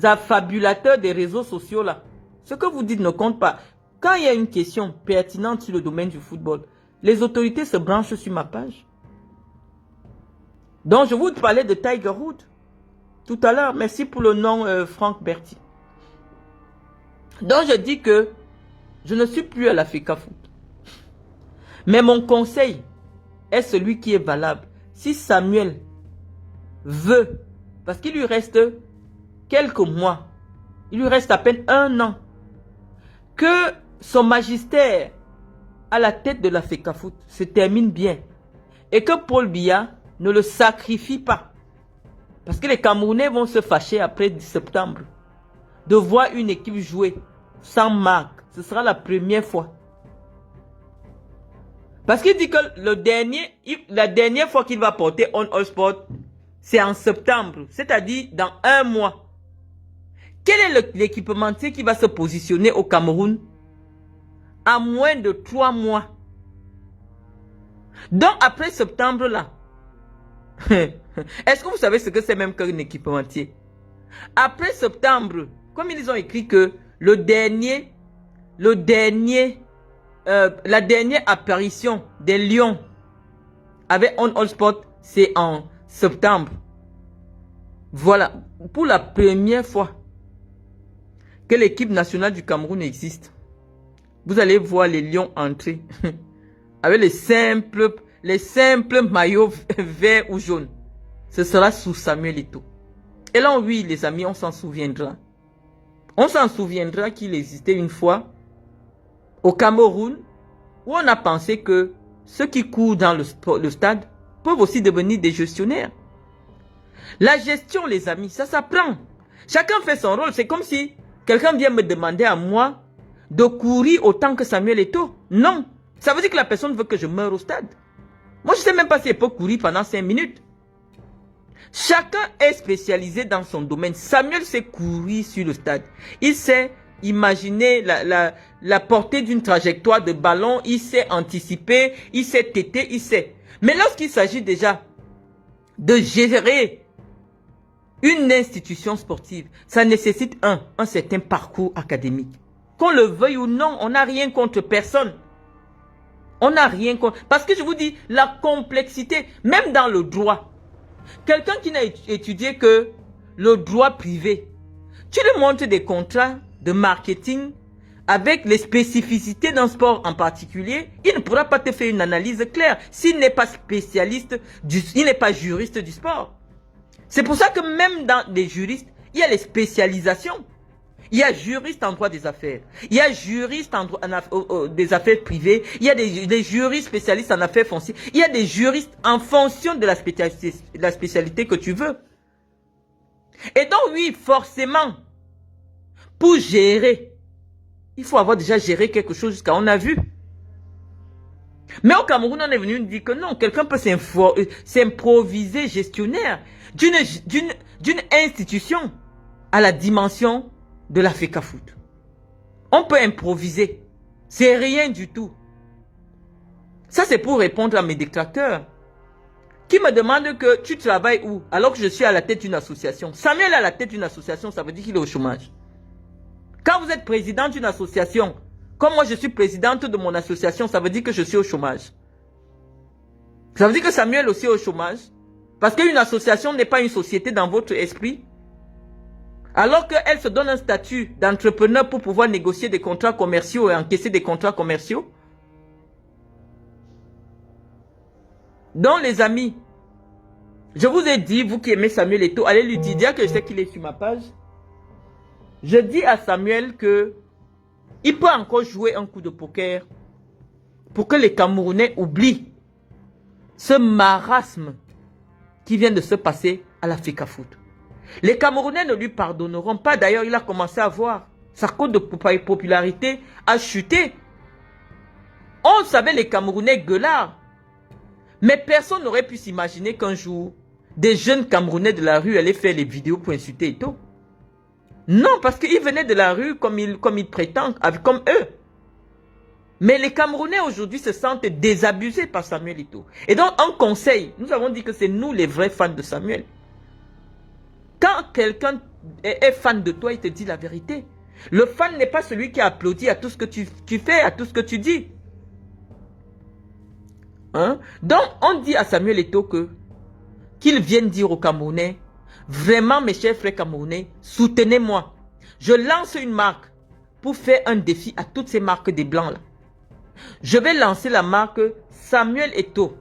affabulateurs des réseaux sociaux là, ce que vous dites ne compte pas. Quand il y a une question pertinente sur le domaine du football, les autorités se branchent sur ma page. Donc je vous parlais de Tiger Woods tout à l'heure. Merci pour le nom Franck Berti. Donc je dis que je ne suis plus à la FECAFOOT. Mais mon conseil est celui qui est valable. Si Samuel veut, parce qu'il lui reste quelques mois, il lui reste à peine 1 an, que son magistère à la tête de la FECAFOOT se termine bien et que Paul Biya ne le sacrifie pas. Parce que les Camerounais vont se fâcher après 10 septembre de voir une équipe jouer sans marque. Ce sera la première fois. Parce qu'il dit que la dernière fois qu'il va porter On All Sport, c'est en septembre, c'est-à-dire dans 1 mois. Quel est l'équipementier qui va se positionner au Cameroun à moins de 3 mois? Donc après septembre là, est-ce que vous savez ce que c'est même qu'un équipementier? Après septembre, comme ils ont écrit que la dernière apparition des Lions avec On All Sport, c'est en septembre. Voilà, pour la première fois que l'équipe nationale du Cameroun existe. Vous allez voir les Lions entrer avec les simples maillots verts ou jaunes. Ce sera sous Samuel Eto'o. Et là, oui, les amis, on s'en souviendra. On s'en souviendra qu'il existait une fois au Cameroun où on a pensé que ceux qui courent dans le stade peuvent aussi devenir des gestionnaires. La gestion, les amis, ça s'apprend. Chacun fait son rôle. C'est comme si quelqu'un vient me demander à moi de courir autant que Samuel Eto'o. Non. Ça veut dire que la personne veut que je meure au stade. Moi, je ne sais même pas si elle peut courir pendant 5 minutes. Chacun est spécialisé dans son domaine. Samuel sait courir sur le stade. Il sait imaginer la portée d'une trajectoire de ballon. Il sait anticiper. Il sait téter. Il sait. Mais lorsqu'il s'agit déjà de gérer une institution sportive, ça nécessite un certain parcours académique. Qu'on le veuille ou non, on n'a rien contre personne. On n'a rien contre... Parce que je vous dis, la complexité, même dans le droit, quelqu'un qui n'a étudié que le droit privé, tu lui montres des contrats de marketing avec les spécificités d'un sport en particulier, il ne pourra pas te faire une analyse claire s'il n'est pas spécialiste, il n'est pas juriste du sport. C'est pour ça que même dans les juristes, il y a les spécialisations. Il y a juriste en droit des affaires. Il y a juriste en droit des affaires privées. Il y a des juristes spécialistes en affaires foncières. Il y a des juristes en fonction de la spécialité que tu veux. Et donc oui, forcément, pour gérer, il faut avoir déjà géré quelque chose jusqu'à on a vu. Mais au Cameroun, on est venu nous dire que non, quelqu'un peut s'improviser gestionnaire d'une institution à la dimension de la FECAFOOT. On peut improviser. C'est rien du tout. Ça, c'est pour répondre à mes détracteurs qui me demandent que tu travailles où alors que je suis à la tête d'une association. Samuel est à la tête d'une association, ça veut dire qu'il est au chômage. Quand vous êtes président d'une association, comme moi je suis présidente de mon association, ça veut dire que je suis au chômage. Ça veut dire que Samuel aussi est au chômage. Parce qu'une association n'est pas une société dans votre esprit. Alors qu'elle se donne un statut d'entrepreneur pour pouvoir négocier des contrats commerciaux et encaisser des contrats commerciaux. Donc les amis, je vous ai dit, vous qui aimez Samuel Eto'o, allez lui dire que je sais qu'il est sur ma page. Je dis à Samuel que il peut encore jouer un coup de poker pour que les Camerounais oublient ce marasme qui vient de se passer à la FECAFOOT. Les Camerounais ne lui pardonneront pas. D'ailleurs, il a commencé à voir sa cote de popularité a chuté. On savait les Camerounais gueulards. Mais personne n'aurait pu s'imaginer qu'un jour, des jeunes Camerounais de la rue allaient faire les vidéos pour insulter Eto'o. Non, parce qu'ils venaient de la rue comme ils prétendent, comme eux. Mais les Camerounais aujourd'hui se sentent désabusés par Samuel Eto'o. Et donc, un conseil, nous avons dit que c'est nous les vrais fans de Samuel. Quand quelqu'un est fan de toi, il te dit la vérité. Le fan n'est pas celui qui applaudit à tout ce que tu fais, à tout ce que tu dis. Hein? Donc, on dit à Samuel Eto'o qu'il vienne dire aux Camerounais, vraiment mes chers frères camerounais, soutenez-moi. Je lance une marque pour faire un défi à toutes ces marques des Blancs là. Je vais lancer la marque Samuel Eto'o.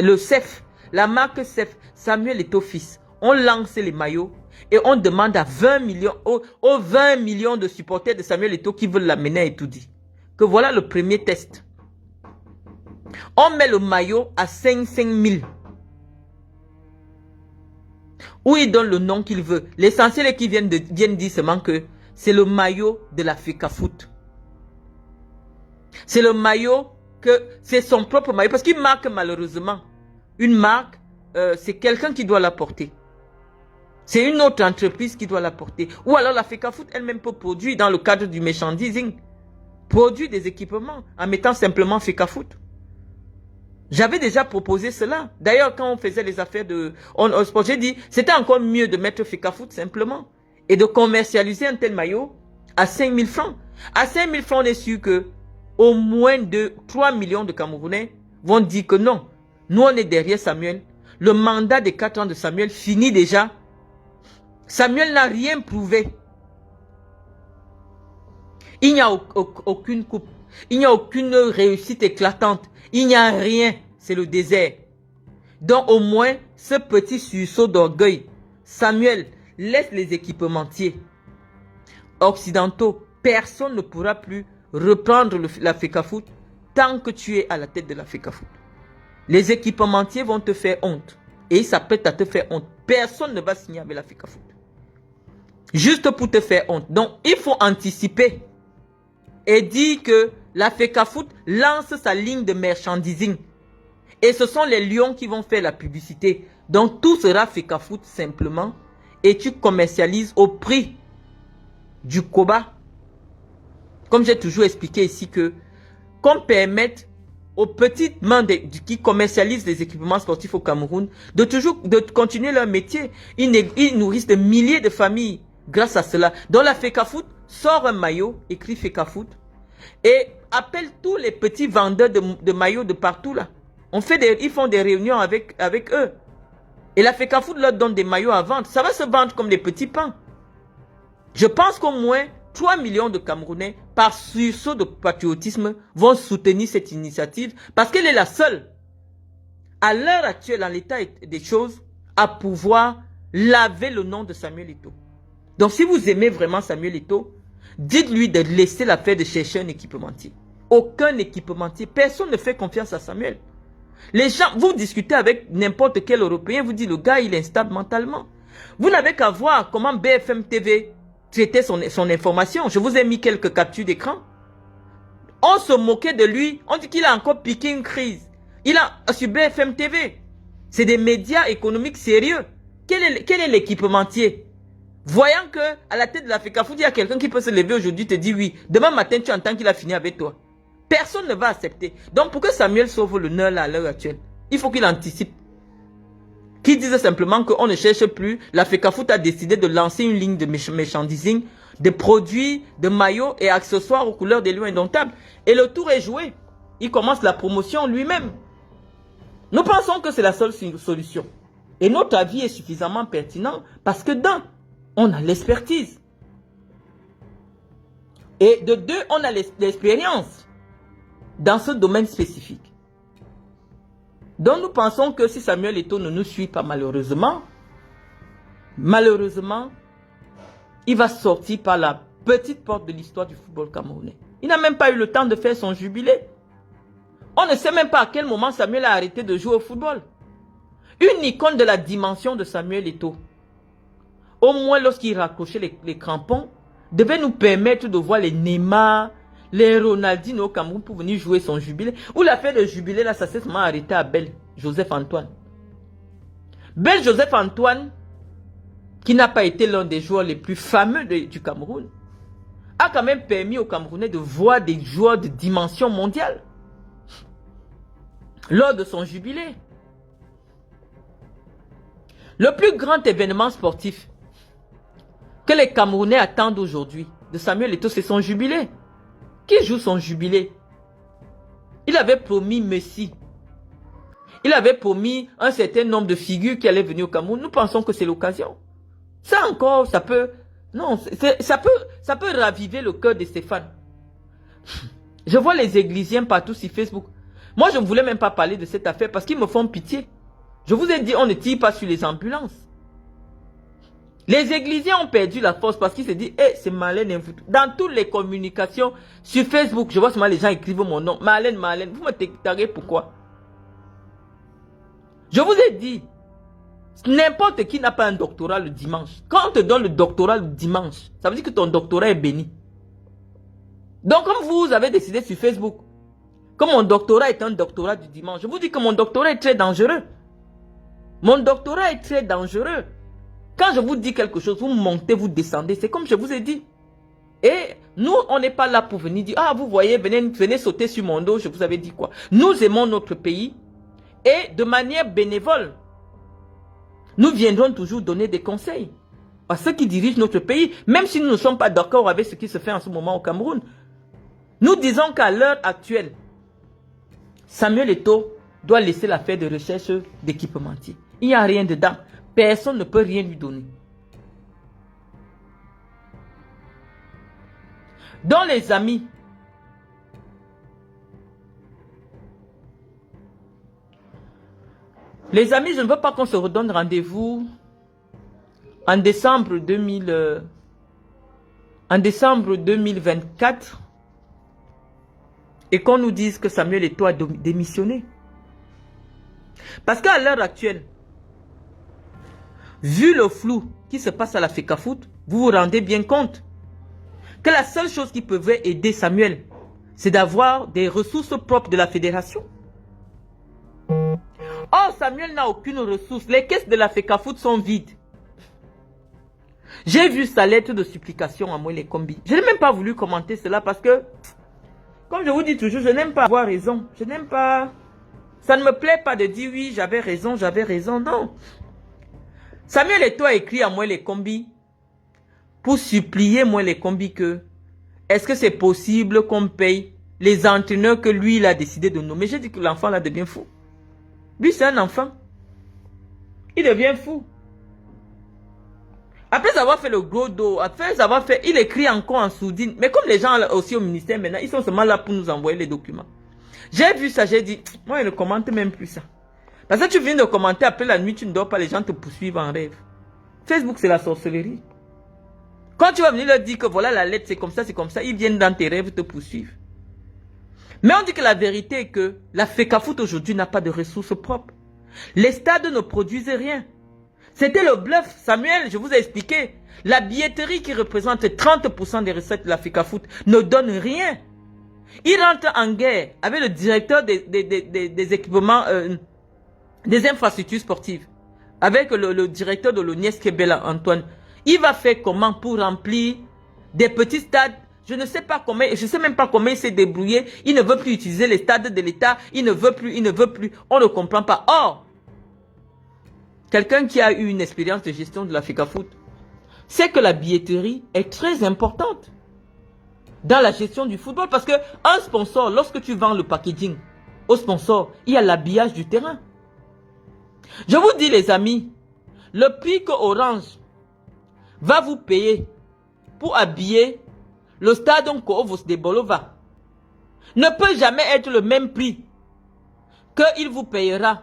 Le CEF, la marque CEF, Samuel Eto'o fils. On lance les maillots et on demande à 20 millions, aux 20 millions de supporters de Samuel Eto'o qui veulent l'amener à Etoudi, que voilà le premier test. On met le maillot à 5 000. Où il donne le nom qu'il veut. L'essentiel est qu'il vienne dire seulement que c'est le maillot de la FECAFOOT. C'est le maillot c'est son propre maillot. Parce qu'il marque malheureusement. Une marque, c'est quelqu'un qui doit la porter. C'est une autre entreprise qui doit la porter. Ou alors la FECAFOOT elle-même peut produire dans le cadre du merchandising. Produire des équipements en mettant simplement FECAFOOT. J'avais déjà proposé cela. D'ailleurs, quand on faisait les affaires de On All Sport, j'ai dit c'était encore mieux de mettre FECAFOOT simplement et de commercialiser un tel maillot à 5 000 francs. À 5 000 francs, on est sûr que au moins 3 millions de Camerounais vont dire que non. Nous, on est derrière Samuel. Le mandat des 4 ans de Samuel finit déjà. Samuel n'a rien prouvé. Il n'y a aucune coupe. Il n'y a aucune réussite éclatante. Il n'y a rien. C'est le désert. Donc au moins, ce petit sursaut d'orgueil. Samuel, laisse les équipementiers occidentaux. Personne ne pourra plus reprendre la FECAFOOT tant que tu es à la tête de la FECAFOOT. Les équipementiers vont te faire honte. Et ils s'apprêtent à te faire honte. Personne ne va signer avec la FECAFOOT. Juste pour te faire honte. Donc il faut anticiper. Et dire que la FECAFOOT lance sa ligne de merchandising. Et ce sont les lions qui vont faire la publicité. Donc tout sera FECAFOOT simplement. Et tu commercialises au prix du Koba. Comme j'ai toujours expliqué ici que qu'on permette aux petites mains qui commercialisent les équipements sportifs au Cameroun de continuer leur métier. Ils nourrissent des milliers de familles grâce à cela. Donc la FECAFOOT sort un maillot écrit FECAFOOT et appelle tous les petits vendeurs de maillots de partout là. Ils font des réunions avec eux. Et la FECAFOOT leur donne des maillots à vendre. Ça va se vendre comme des petits pains. Je pense qu'au moins 3 millions de Camerounais, par sursaut de patriotisme, vont soutenir cette initiative parce qu'elle est la seule, à l'heure actuelle, dans l'état des choses, à pouvoir laver le nom de Samuel Eto'o. Donc si vous aimez vraiment Samuel Eto'o, dites-lui de laisser l'affaire de chercher un équipementier. Aucun équipementier. Personne ne fait confiance à Samuel. Les gens, vous discutez avec n'importe quel Européen, vous dites le gars il est instable mentalement. Vous n'avez qu'à voir comment BFM TV traitait son information. Je vous ai mis quelques captures d'écran. On se moquait de lui. On dit qu'il a encore piqué une crise. Il a sur BFM TV. C'est des médias économiques sérieux. Quel est l'équipementier? Voyant que à la tête de la FECAFOOT, il y a quelqu'un qui peut se lever aujourd'hui et te dire oui. Demain matin, tu entends qu'il a fini avec toi. Personne ne va accepter. Donc, pour que Samuel sauve l'honneur à l'heure actuelle, il faut qu'il anticipe. Qu'il dise simplement qu'on ne cherche plus. La FECAFOOT a décidé de lancer une ligne de merchandising, de produits, de maillots et accessoires aux couleurs des lions indomptables. Et le tour est joué. Il commence la promotion lui-même. Nous pensons que c'est la seule solution. Et notre avis est suffisamment pertinent parce que on a l'expertise. Et de deux, on a l'expérience dans ce domaine spécifique. Donc nous pensons que si Samuel Eto'o ne nous suit pas malheureusement, il va sortir par la petite porte de l'histoire du football camerounais. Il n'a même pas eu le temps de faire son jubilé. On ne sait même pas à quel moment Samuel a arrêté de jouer au football. Une icône de la dimension de Samuel Eto'o, au moins lorsqu'il raccrochait les crampons, devait nous permettre de voir les Neymar, les Ronaldinho au Cameroun pour venir jouer son jubilé. Ou l'affaire de jubilé, là, ça s'est seulement arrêté à Bel Joseph Antoine. Bel Joseph Antoine, qui n'a pas été l'un des joueurs les plus fameux du Cameroun, a quand même permis aux Camerounais de voir des joueurs de dimension mondiale lors de son jubilé. Le plus grand événement sportif que les Camerounais attendent aujourd'hui de Samuel Eto'o, c'est son jubilé. Qui joue son jubilé? Il avait promis Messi. Il avait promis un certain nombre de figures qui allaient venir au Cameroun. Nous pensons que c'est l'occasion. Ça encore, ça peut... Non, ça peut raviver le cœur de Stéphane. Je vois les Églisiens partout sur Facebook. Moi, je ne voulais même pas parler de cette affaire parce qu'ils me font pitié. Je vous ai dit, on ne tire pas sur les ambulances. Les Églisiens ont perdu la force parce qu'ils se disent, hey, c'est Marlène. Dans toutes les communications sur Facebook, je vois seulement les gens écrivent mon nom. Marlène, Marlène. Vous me tarez pourquoi? Je vous ai dit, n'importe qui n'a pas un doctorat le dimanche. Quand on te donne le doctorat le dimanche, ça veut dire que ton doctorat est béni. Donc, comme vous avez décidé sur Facebook, que mon doctorat est un doctorat du dimanche, je vous dis que mon doctorat est très dangereux. Mon doctorat est très dangereux. Quand je vous dis quelque chose, vous montez, vous descendez. C'est comme je vous ai dit. Et nous, on n'est pas là pour venir dire, ah, vous voyez, venez sauter sur mon dos, je vous avais dit quoi. Nous aimons notre pays et de manière bénévole, nous viendrons toujours donner des conseils à ceux qui dirigent notre pays, même si nous ne sommes pas d'accord avec ce qui se fait en ce moment au Cameroun. Nous disons qu'à l'heure actuelle, Samuel Eto'o doit laisser la faire de recherche d'équipementier. Il n'y a rien dedans. Personne ne peut rien lui donner. Donc les amis, je ne veux pas qu'on se redonne rendez-vous en décembre 2024 et qu'on nous dise que Samuel Eto'o a démissionné. Parce qu'à l'heure actuelle, vu le flou qui se passe à la FECAFOOT, vous vous rendez bien compte que la seule chose qui pouvait aider Samuel, c'est d'avoir des ressources propres de la fédération. Or, Samuel n'a aucune ressource. Les caisses de la FECAFOOT sont vides. J'ai vu sa lettre de supplication à Moïle Kombi. Je n'ai même pas voulu commenter cela parce que, comme je vous dis toujours, je n'aime pas avoir raison. Je n'aime pas... Ça ne me plaît pas de dire oui, j'avais raison, non. Samuel Eto'o a écrit à Moïle Kombi pour supplier Moïle Kombi que est-ce que c'est possible qu'on paye les entraîneurs que lui, il a décidé de nommer. J'ai dit que l'enfant là devient fou. Lui, c'est un enfant. Il devient fou. Après avoir fait le gros dos, après avoir fait, il écrit encore en sourdine. Mais comme les gens aussi au ministère maintenant, ils sont seulement là pour nous envoyer les documents. J'ai vu ça, j'ai dit, moi, je ne commente même plus ça. Parce que tu viens de commenter, après la nuit, tu ne dors pas, les gens te poursuivent en rêve. Facebook, c'est la sorcellerie. Quand tu vas venir leur dire que voilà la lettre, c'est comme ça, ils viennent dans tes rêves te poursuivre. Mais on dit que la vérité est que la FECAFOOT aujourd'hui n'a pas de ressources propres. Les stades ne produisent rien. C'était le bluff. Samuel, je vous ai expliqué. La billetterie qui représente 30% des recettes de la FECAFOOT ne donne rien. Il rentre en guerre avec le directeur des équipements, des infrastructures sportives. Avec le directeur de l'ONIES Kebela, Antoine. Il va faire comment pour remplir des petits stades? Je ne sais pas comment, je ne sais même pas comment il s'est débrouillé. Il ne veut plus utiliser les stades de l'État. Il ne veut plus. On ne comprend pas. Or, quelqu'un qui a eu une expérience de gestion de la FECAFOOT sait que la billetterie est très importante dans la gestion du football. Parce qu'un sponsor, lorsque tu vends le packaging au sponsor, il y a l'habillage du terrain. Je vous dis les amis, le prix que Orange va vous payer pour habiller le stade Koovos de Bolova ne peut jamais être le même prix qu'il vous payera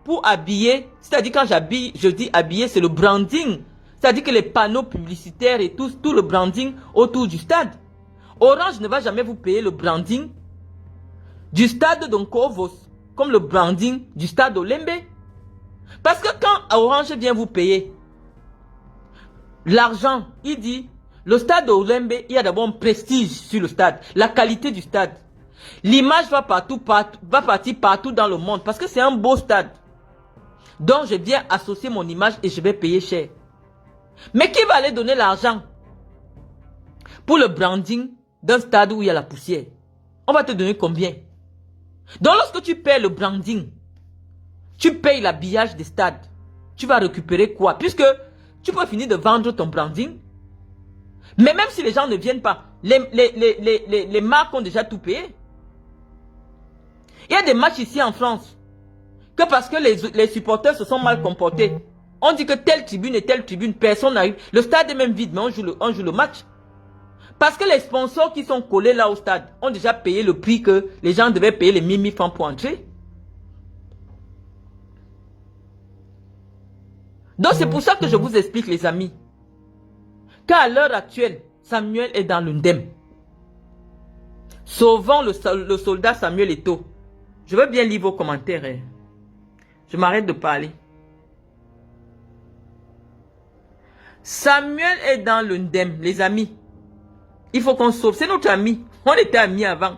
pour habiller. C'est-à-dire quand je dis habiller, c'est le branding C'est-à-dire que les panneaux publicitaires et tout le branding autour du stade. Orange ne va jamais vous payer le branding du stade d'Onkovos, comme le branding du stade Olembe. Parce que quand Orange vient vous payer l'argent, il dit, le stade Olembe, il y a d'abord un prestige sur le stade, la qualité du stade. L'image va partir partout dans le monde parce que c'est un beau stade. Donc je viens associer mon image et je vais payer cher. Mais qui va aller donner l'argent pour le branding d'un stade où il y a la poussière? On va te donner combien? Donc lorsque tu payes le branding, tu payes l'habillage des stades, tu vas récupérer quoi? Puisque tu peux finir de vendre ton branding. Mais même si les gens ne viennent pas, les marques ont déjà tout payé. Il y a des matchs ici en France que parce que les supporters se sont mal comportés, on dit que telle tribune et telle tribune, personne n'arrive. Le stade est même vide, mais on joue le match. Parce que les sponsors qui sont collés là au stade ont déjà payé le prix que les gens devaient payer les 1000 francs pour entrer. Donc c'est pour ça que je vous explique les amis, qu'à l'heure actuelle, Samuel est dans l'undem. Sauvons le soldat Samuel Eto'o. Je veux bien lire vos commentaires. Hein. Je m'arrête de parler. Samuel est dans l'undem, les amis. Il faut qu'on sauve. C'est notre ami. On était amis avant.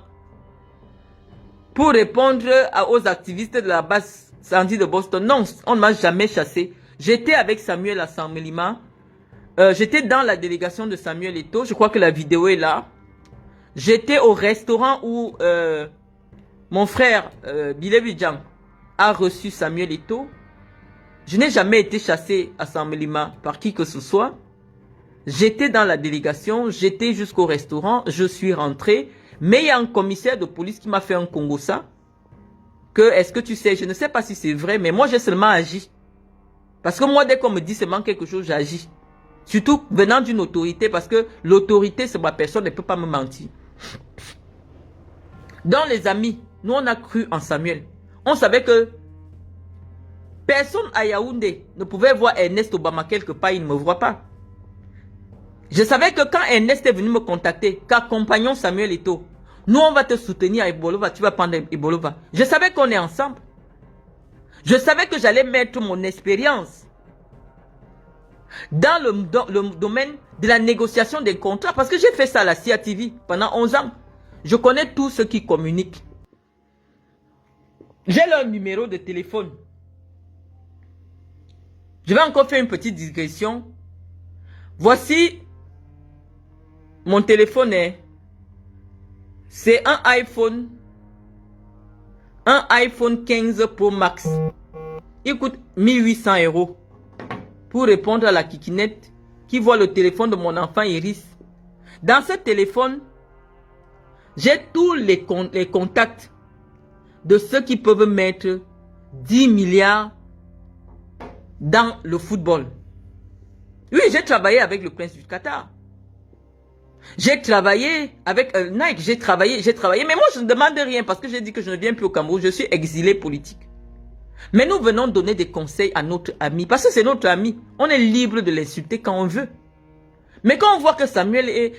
Pour répondre aux activistes de la base Sandy de Boston. Non, on ne m'a jamais chassé. J'étais avec Samuel à Saint-Mélima. J'étais dans la délégation de Samuel Eto'o. Je crois que la vidéo est là. J'étais au restaurant où mon frère Bilé Bidjan a reçu Samuel Eto'o. Je n'ai jamais été chassé à Saint-Mélima par qui que ce soit. J'étais dans la délégation, j'étais jusqu'au restaurant, je suis rentré. Mais il y a un commissaire de police qui m'a fait un Congossa. Est-ce que tu sais, je ne sais pas si c'est vrai, mais moi j'ai seulement agi. Parce que moi, dès qu'on me dit seulement quelque chose, j'agis. Surtout venant d'une autorité, parce que l'autorité, c'est ma personne, ne peut pas me mentir. Donc les amis, nous on a cru en Samuel. On savait que personne à Yaoundé ne pouvait voir Ernest Obama quelque part, il ne me voit pas. Je savais que quand Ernest est venu me contacter, qu'accompagnons Samuel Eto'o, nous on va te soutenir à Ibolova, tu vas prendre Ibolova. Je savais qu'on est ensemble. Je savais que j'allais mettre mon expérience dans le domaine de la négociation des contrats. Parce que j'ai fait ça à la CIATV pendant 11 ans. Je connais tous ceux qui communiquent. J'ai leur numéro de téléphone. Je vais encore faire une petite digression. Voici mon téléphone. C'est un iPhone 15 Pro Max. Il coûte 1800 € pour répondre à la kikinette qui voit le téléphone de mon enfant Iris. Dans ce téléphone, j'ai tous les contacts de ceux qui peuvent mettre 10 milliards dans le football. Oui, j'ai travaillé avec le prince du Qatar. J'ai travaillé avec Nike, j'ai travaillé. Mais moi, je ne demande rien parce que j'ai dit que je ne viens plus au Cameroun. Je suis exilé politique. Mais nous venons donner des conseils à notre ami. Parce que c'est notre ami. On est libre de l'insulter quand on veut. Mais quand on voit que Samuel et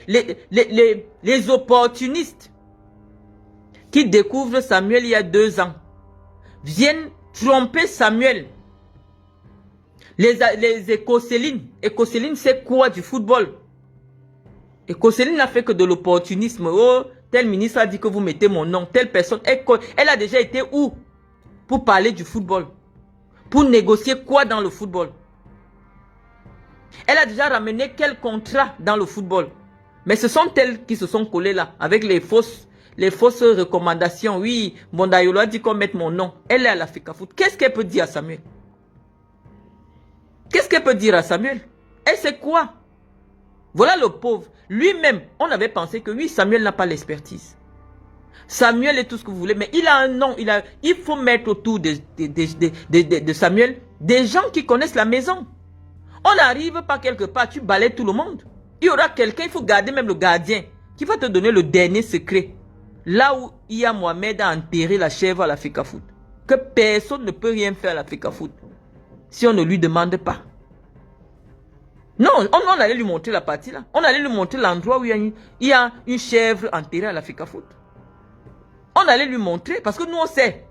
les opportunistes qui découvrent Samuel il y a 2 ans viennent tromper Samuel. Les écocélines. Écocéline, c'est quoi du football? Écocéline n'a fait que de l'opportunisme. Oh, tel ministre a dit que vous mettez mon nom. Telle personne. Elle a déjà été où? Pour parler du football. Pour négocier quoi dans le football? Elle a déjà ramené quel contrat dans le football? Mais ce sont elles qui se sont collées là. Avec les fausses recommandations. Oui, Mondayolo a dit qu'on mette mon nom. Elle est à la FECAFOOT. Qu'est-ce qu'elle peut dire à Samuel? Qu'est-ce qu'elle peut dire à Samuel? Elle sait quoi? Voilà le pauvre. Lui-même, on avait pensé que oui, Samuel n'a pas l'expertise. Samuel est tout ce que vous voulez, mais il a un nom. Il faut mettre autour de Samuel des gens qui connaissent la maison. On n'arrive pas quelque part, tu balayes tout le monde. Il y aura quelqu'un, il faut garder même le gardien, qui va te donner le dernier secret. Là où Iya Mohamed a enterré la chèvre à la FECAFOOT. Que personne ne peut rien faire à la FECAFOOT si on ne lui demande pas. Non, on allait lui montrer la partie là. On allait lui montrer l'endroit où il y a une chèvre enterrée à la FECAFOOT. On allait lui montrer parce que nous on sait.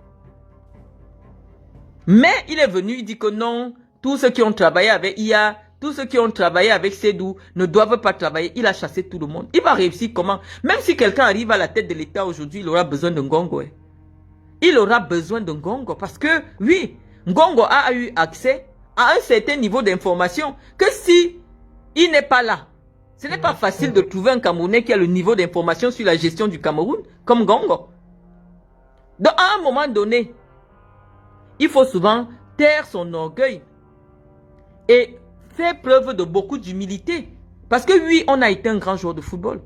Mais il est venu, il dit que non, tous ceux qui ont travaillé avec IA, tous ceux qui ont travaillé avec Sédou ne doivent pas travailler. Il a chassé tout le monde. Il va réussir comment? Même si quelqu'un arrive à la tête de l'État aujourd'hui, il aura besoin de Ngongo. Il aura besoin de Ngongo parce que, oui, Ngongo a eu accès à un certain niveau d'information que si il n'est pas là, ce n'est pas facile de trouver un Camerounais qui a le niveau d'information sur la gestion du Cameroun comme Ngongo. Donc, à un moment donné, il faut souvent taire son orgueil et faire preuve de beaucoup d'humilité. Parce que oui, on a été un grand joueur de football.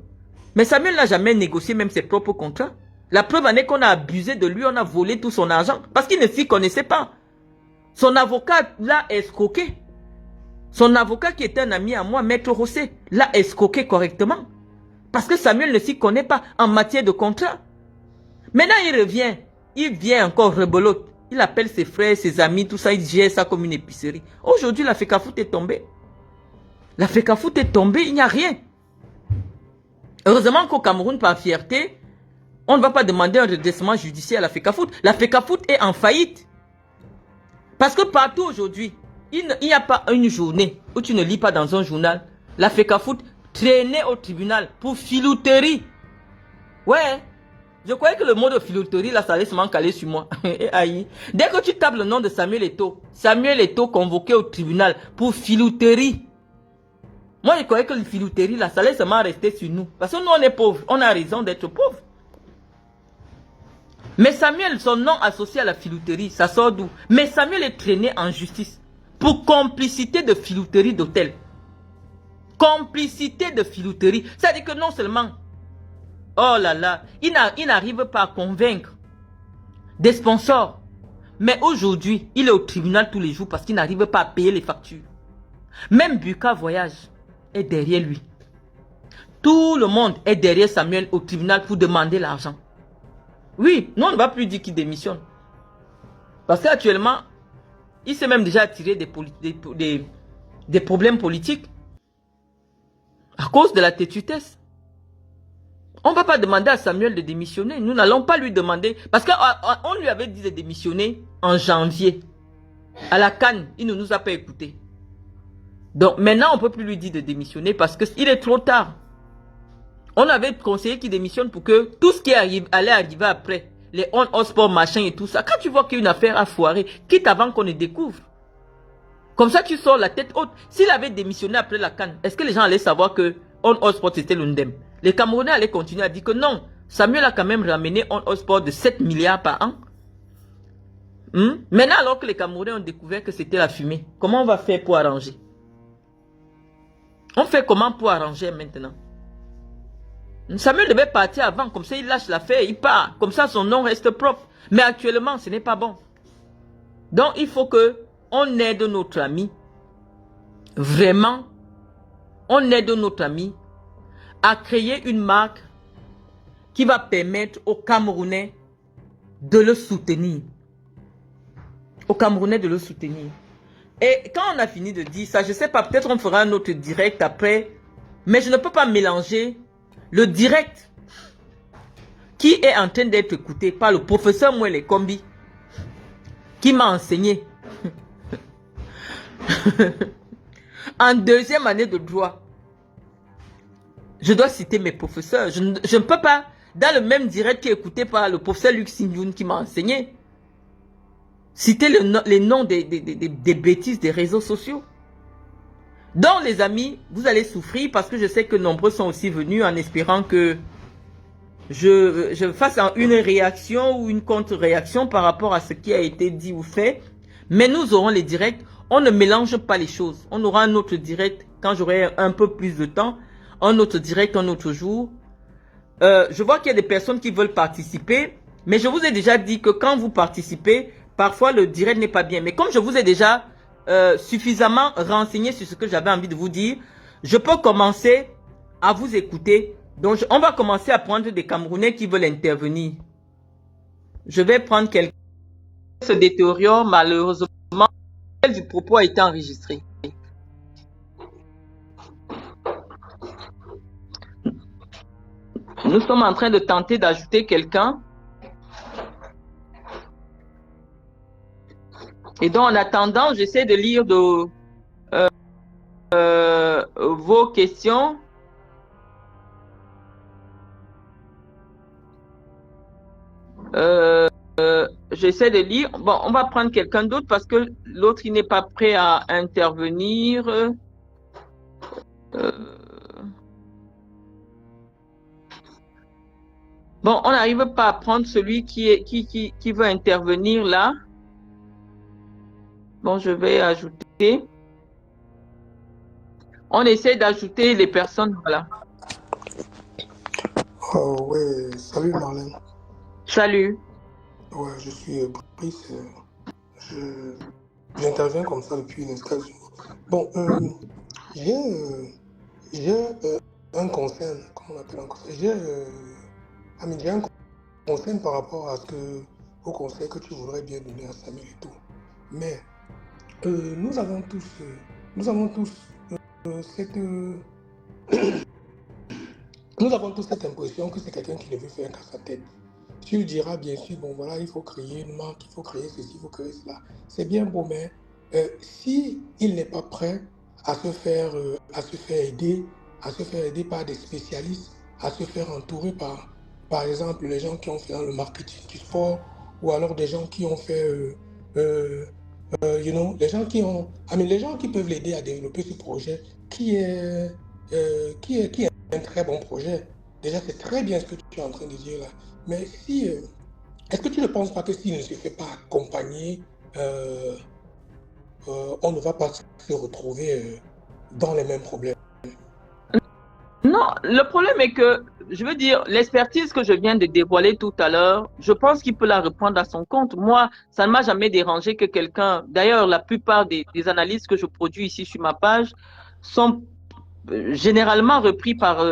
Mais Samuel n'a jamais négocié même ses propres contrats. La preuve en est qu'on a abusé de lui, on a volé tout son argent. Parce qu'il ne s'y connaissait pas. Son avocat l'a escroqué. Son avocat qui était un ami à moi, Maître Rossé, l'a escroqué correctement. Parce que Samuel ne s'y connaît pas en matière de contrat. Maintenant, il revient. Il vient encore rebelote. Il appelle ses frères, ses amis, tout ça. Il gère ça comme une épicerie. Aujourd'hui, la FECAFOOT est tombée. La FECAFOOT est tombée. Il n'y a rien. Heureusement qu'au Cameroun, par fierté, on ne va pas demander un redressement judiciaire à la FECAFOOT. La FECAFOOT est en faillite. Parce que partout aujourd'hui, il n'y a pas une journée où tu ne lis pas dans un journal la FECAFOOT traînée au tribunal pour filouterie. Ouais. Je croyais que le mot de filouterie, là, ça allait se caler sur moi. Dès que tu tapes le nom de Samuel Eto'o convoqué au tribunal pour filouterie. Moi, je croyais que le filouterie, là, ça allait seulement rester sur nous. Parce que nous, on est pauvres. On a raison d'être pauvres. Mais Samuel, son nom associé à la filouterie, ça sort d'où? Mais Samuel est traîné en justice pour complicité de filouterie d'hôtel. Complicité de filouterie. C'est-à-dire que non seulement... Oh là là, il n'arrive pas à convaincre des sponsors. Mais aujourd'hui, il est au tribunal tous les jours parce qu'il n'arrive pas à payer les factures. Même Buka Voyage est derrière lui. Tout le monde est derrière Samuel au tribunal pour demander l'argent. Oui, nous on ne va plus dire qu'il démissionne. Parce qu'actuellement, il s'est même déjà attiré des problèmes politiques à cause de la têtutesse. On ne va pas demander à Samuel de démissionner. Nous n'allons pas lui demander. Parce qu'on lui avait dit de démissionner en janvier. À la CAN, il ne nous a pas écoutés. Donc maintenant, on ne peut plus lui dire de démissionner parce qu'il est trop tard. On avait conseillé qu'il démissionne pour que tout ce qui allait arriver après, les on-sport, machin et tout ça, quand tu vois qu'une affaire a foiré, quitte avant qu'on ne découvre. Comme ça, tu sors la tête haute. S'il avait démissionné après la CAN, est-ce que les gens allaient savoir que on-sport c'était l'UNDEM? Les Camerounais allaient continuer à dire que non, Samuel a quand même ramené on-sport de 7 milliards par an. Maintenant, alors que les Camerounais ont découvert que c'était la fumée, comment on va faire pour arranger? On fait comment pour arranger maintenant? Samuel devait partir avant, comme ça il lâche l'affaire, il part. Comme ça son nom reste propre. Mais actuellement, ce n'est pas bon. Donc il faut que on aide notre ami. Vraiment, on aide notre ami à créer une marque qui va permettre aux Camerounais de le soutenir. Aux Camerounais de le soutenir. Et quand on a fini de dire ça, je ne sais pas, peut-être on fera un autre direct après, mais je ne peux pas mélanger le direct qui est en train d'être écouté par le professeur Mouele Kombi, qui m'a enseigné en deuxième année de droit. Je dois citer mes professeurs. Je ne peux pas, dans le même direct qui est écouté par le professeur Luc Sindjoun qui m'a enseigné, citer les noms des bêtises des réseaux sociaux. Donc les amis, vous allez souffrir parce que je sais que nombreux sont aussi venus en espérant que je fasse une réaction ou une contre-réaction par rapport à ce qui a été dit ou fait. Mais nous aurons les directs. On ne mélange pas les choses. On aura un autre direct quand j'aurai un peu plus de temps. Un autre direct, un autre jour. Je vois qu'il y a des personnes qui veulent participer. Mais je vous ai déjà dit que quand vous participez, parfois le direct n'est pas bien. Mais comme je vous ai déjà suffisamment renseigné sur ce que j'avais envie de vous dire, je peux commencer à vous écouter. Donc on va commencer à prendre des Camerounais qui veulent intervenir. Je vais prendre quelqu'un qui se détériore malheureusement. Du propos a été enregistré. nous sommes en train de tenter d'ajouter quelqu'un. Et donc, en attendant, j'essaie de lire vos questions. J'essaie de lire. Bon, on va prendre quelqu'un d'autre parce que l'autre, il n'est pas prêt à intervenir. Bon, on n'arrive pas à prendre celui qui veut intervenir là. Bon, je vais ajouter. On essaie d'ajouter les personnes, voilà. Oh, ouais, salut Marlène. Salut. Ouais, je suis Brice. J'interviens comme ça depuis les États-Unis. Bon, j'ai un concern, comment on appelle un concern? J'ai un concern par rapport au conseil que tu voudrais bien donner à Samuel et tout. Mais nous avons tous cette nous avons tous cette impression que c'est quelqu'un qui ne veut faire qu'à sa tête. Tu lui diras bien sûr, bon voilà, il faut créer une marque, il faut créer ceci, il faut créer cela. C'est bien beau, mais si il n'est pas prêt à se faire aider, par des spécialistes, à se faire entourer par exemple, les gens qui ont fait le marketing du sport, ou alors des gens qui ont fait, les gens les gens qui peuvent l'aider à développer ce projet, qui est un très bon projet. Déjà, c'est très bien ce que tu es en train de dire là. Mais est-ce que tu ne penses pas que s'il ne se fait pas accompagner, on ne va pas se retrouver dans les mêmes problèmes? Non, le problème est que, je veux dire, l'expertise que je viens de dévoiler tout à l'heure, je pense qu'il peut la reprendre à son compte. Moi, ça ne m'a jamais dérangé que quelqu'un, d'ailleurs, la plupart des analyses que je produis ici sur ma page sont généralement repris par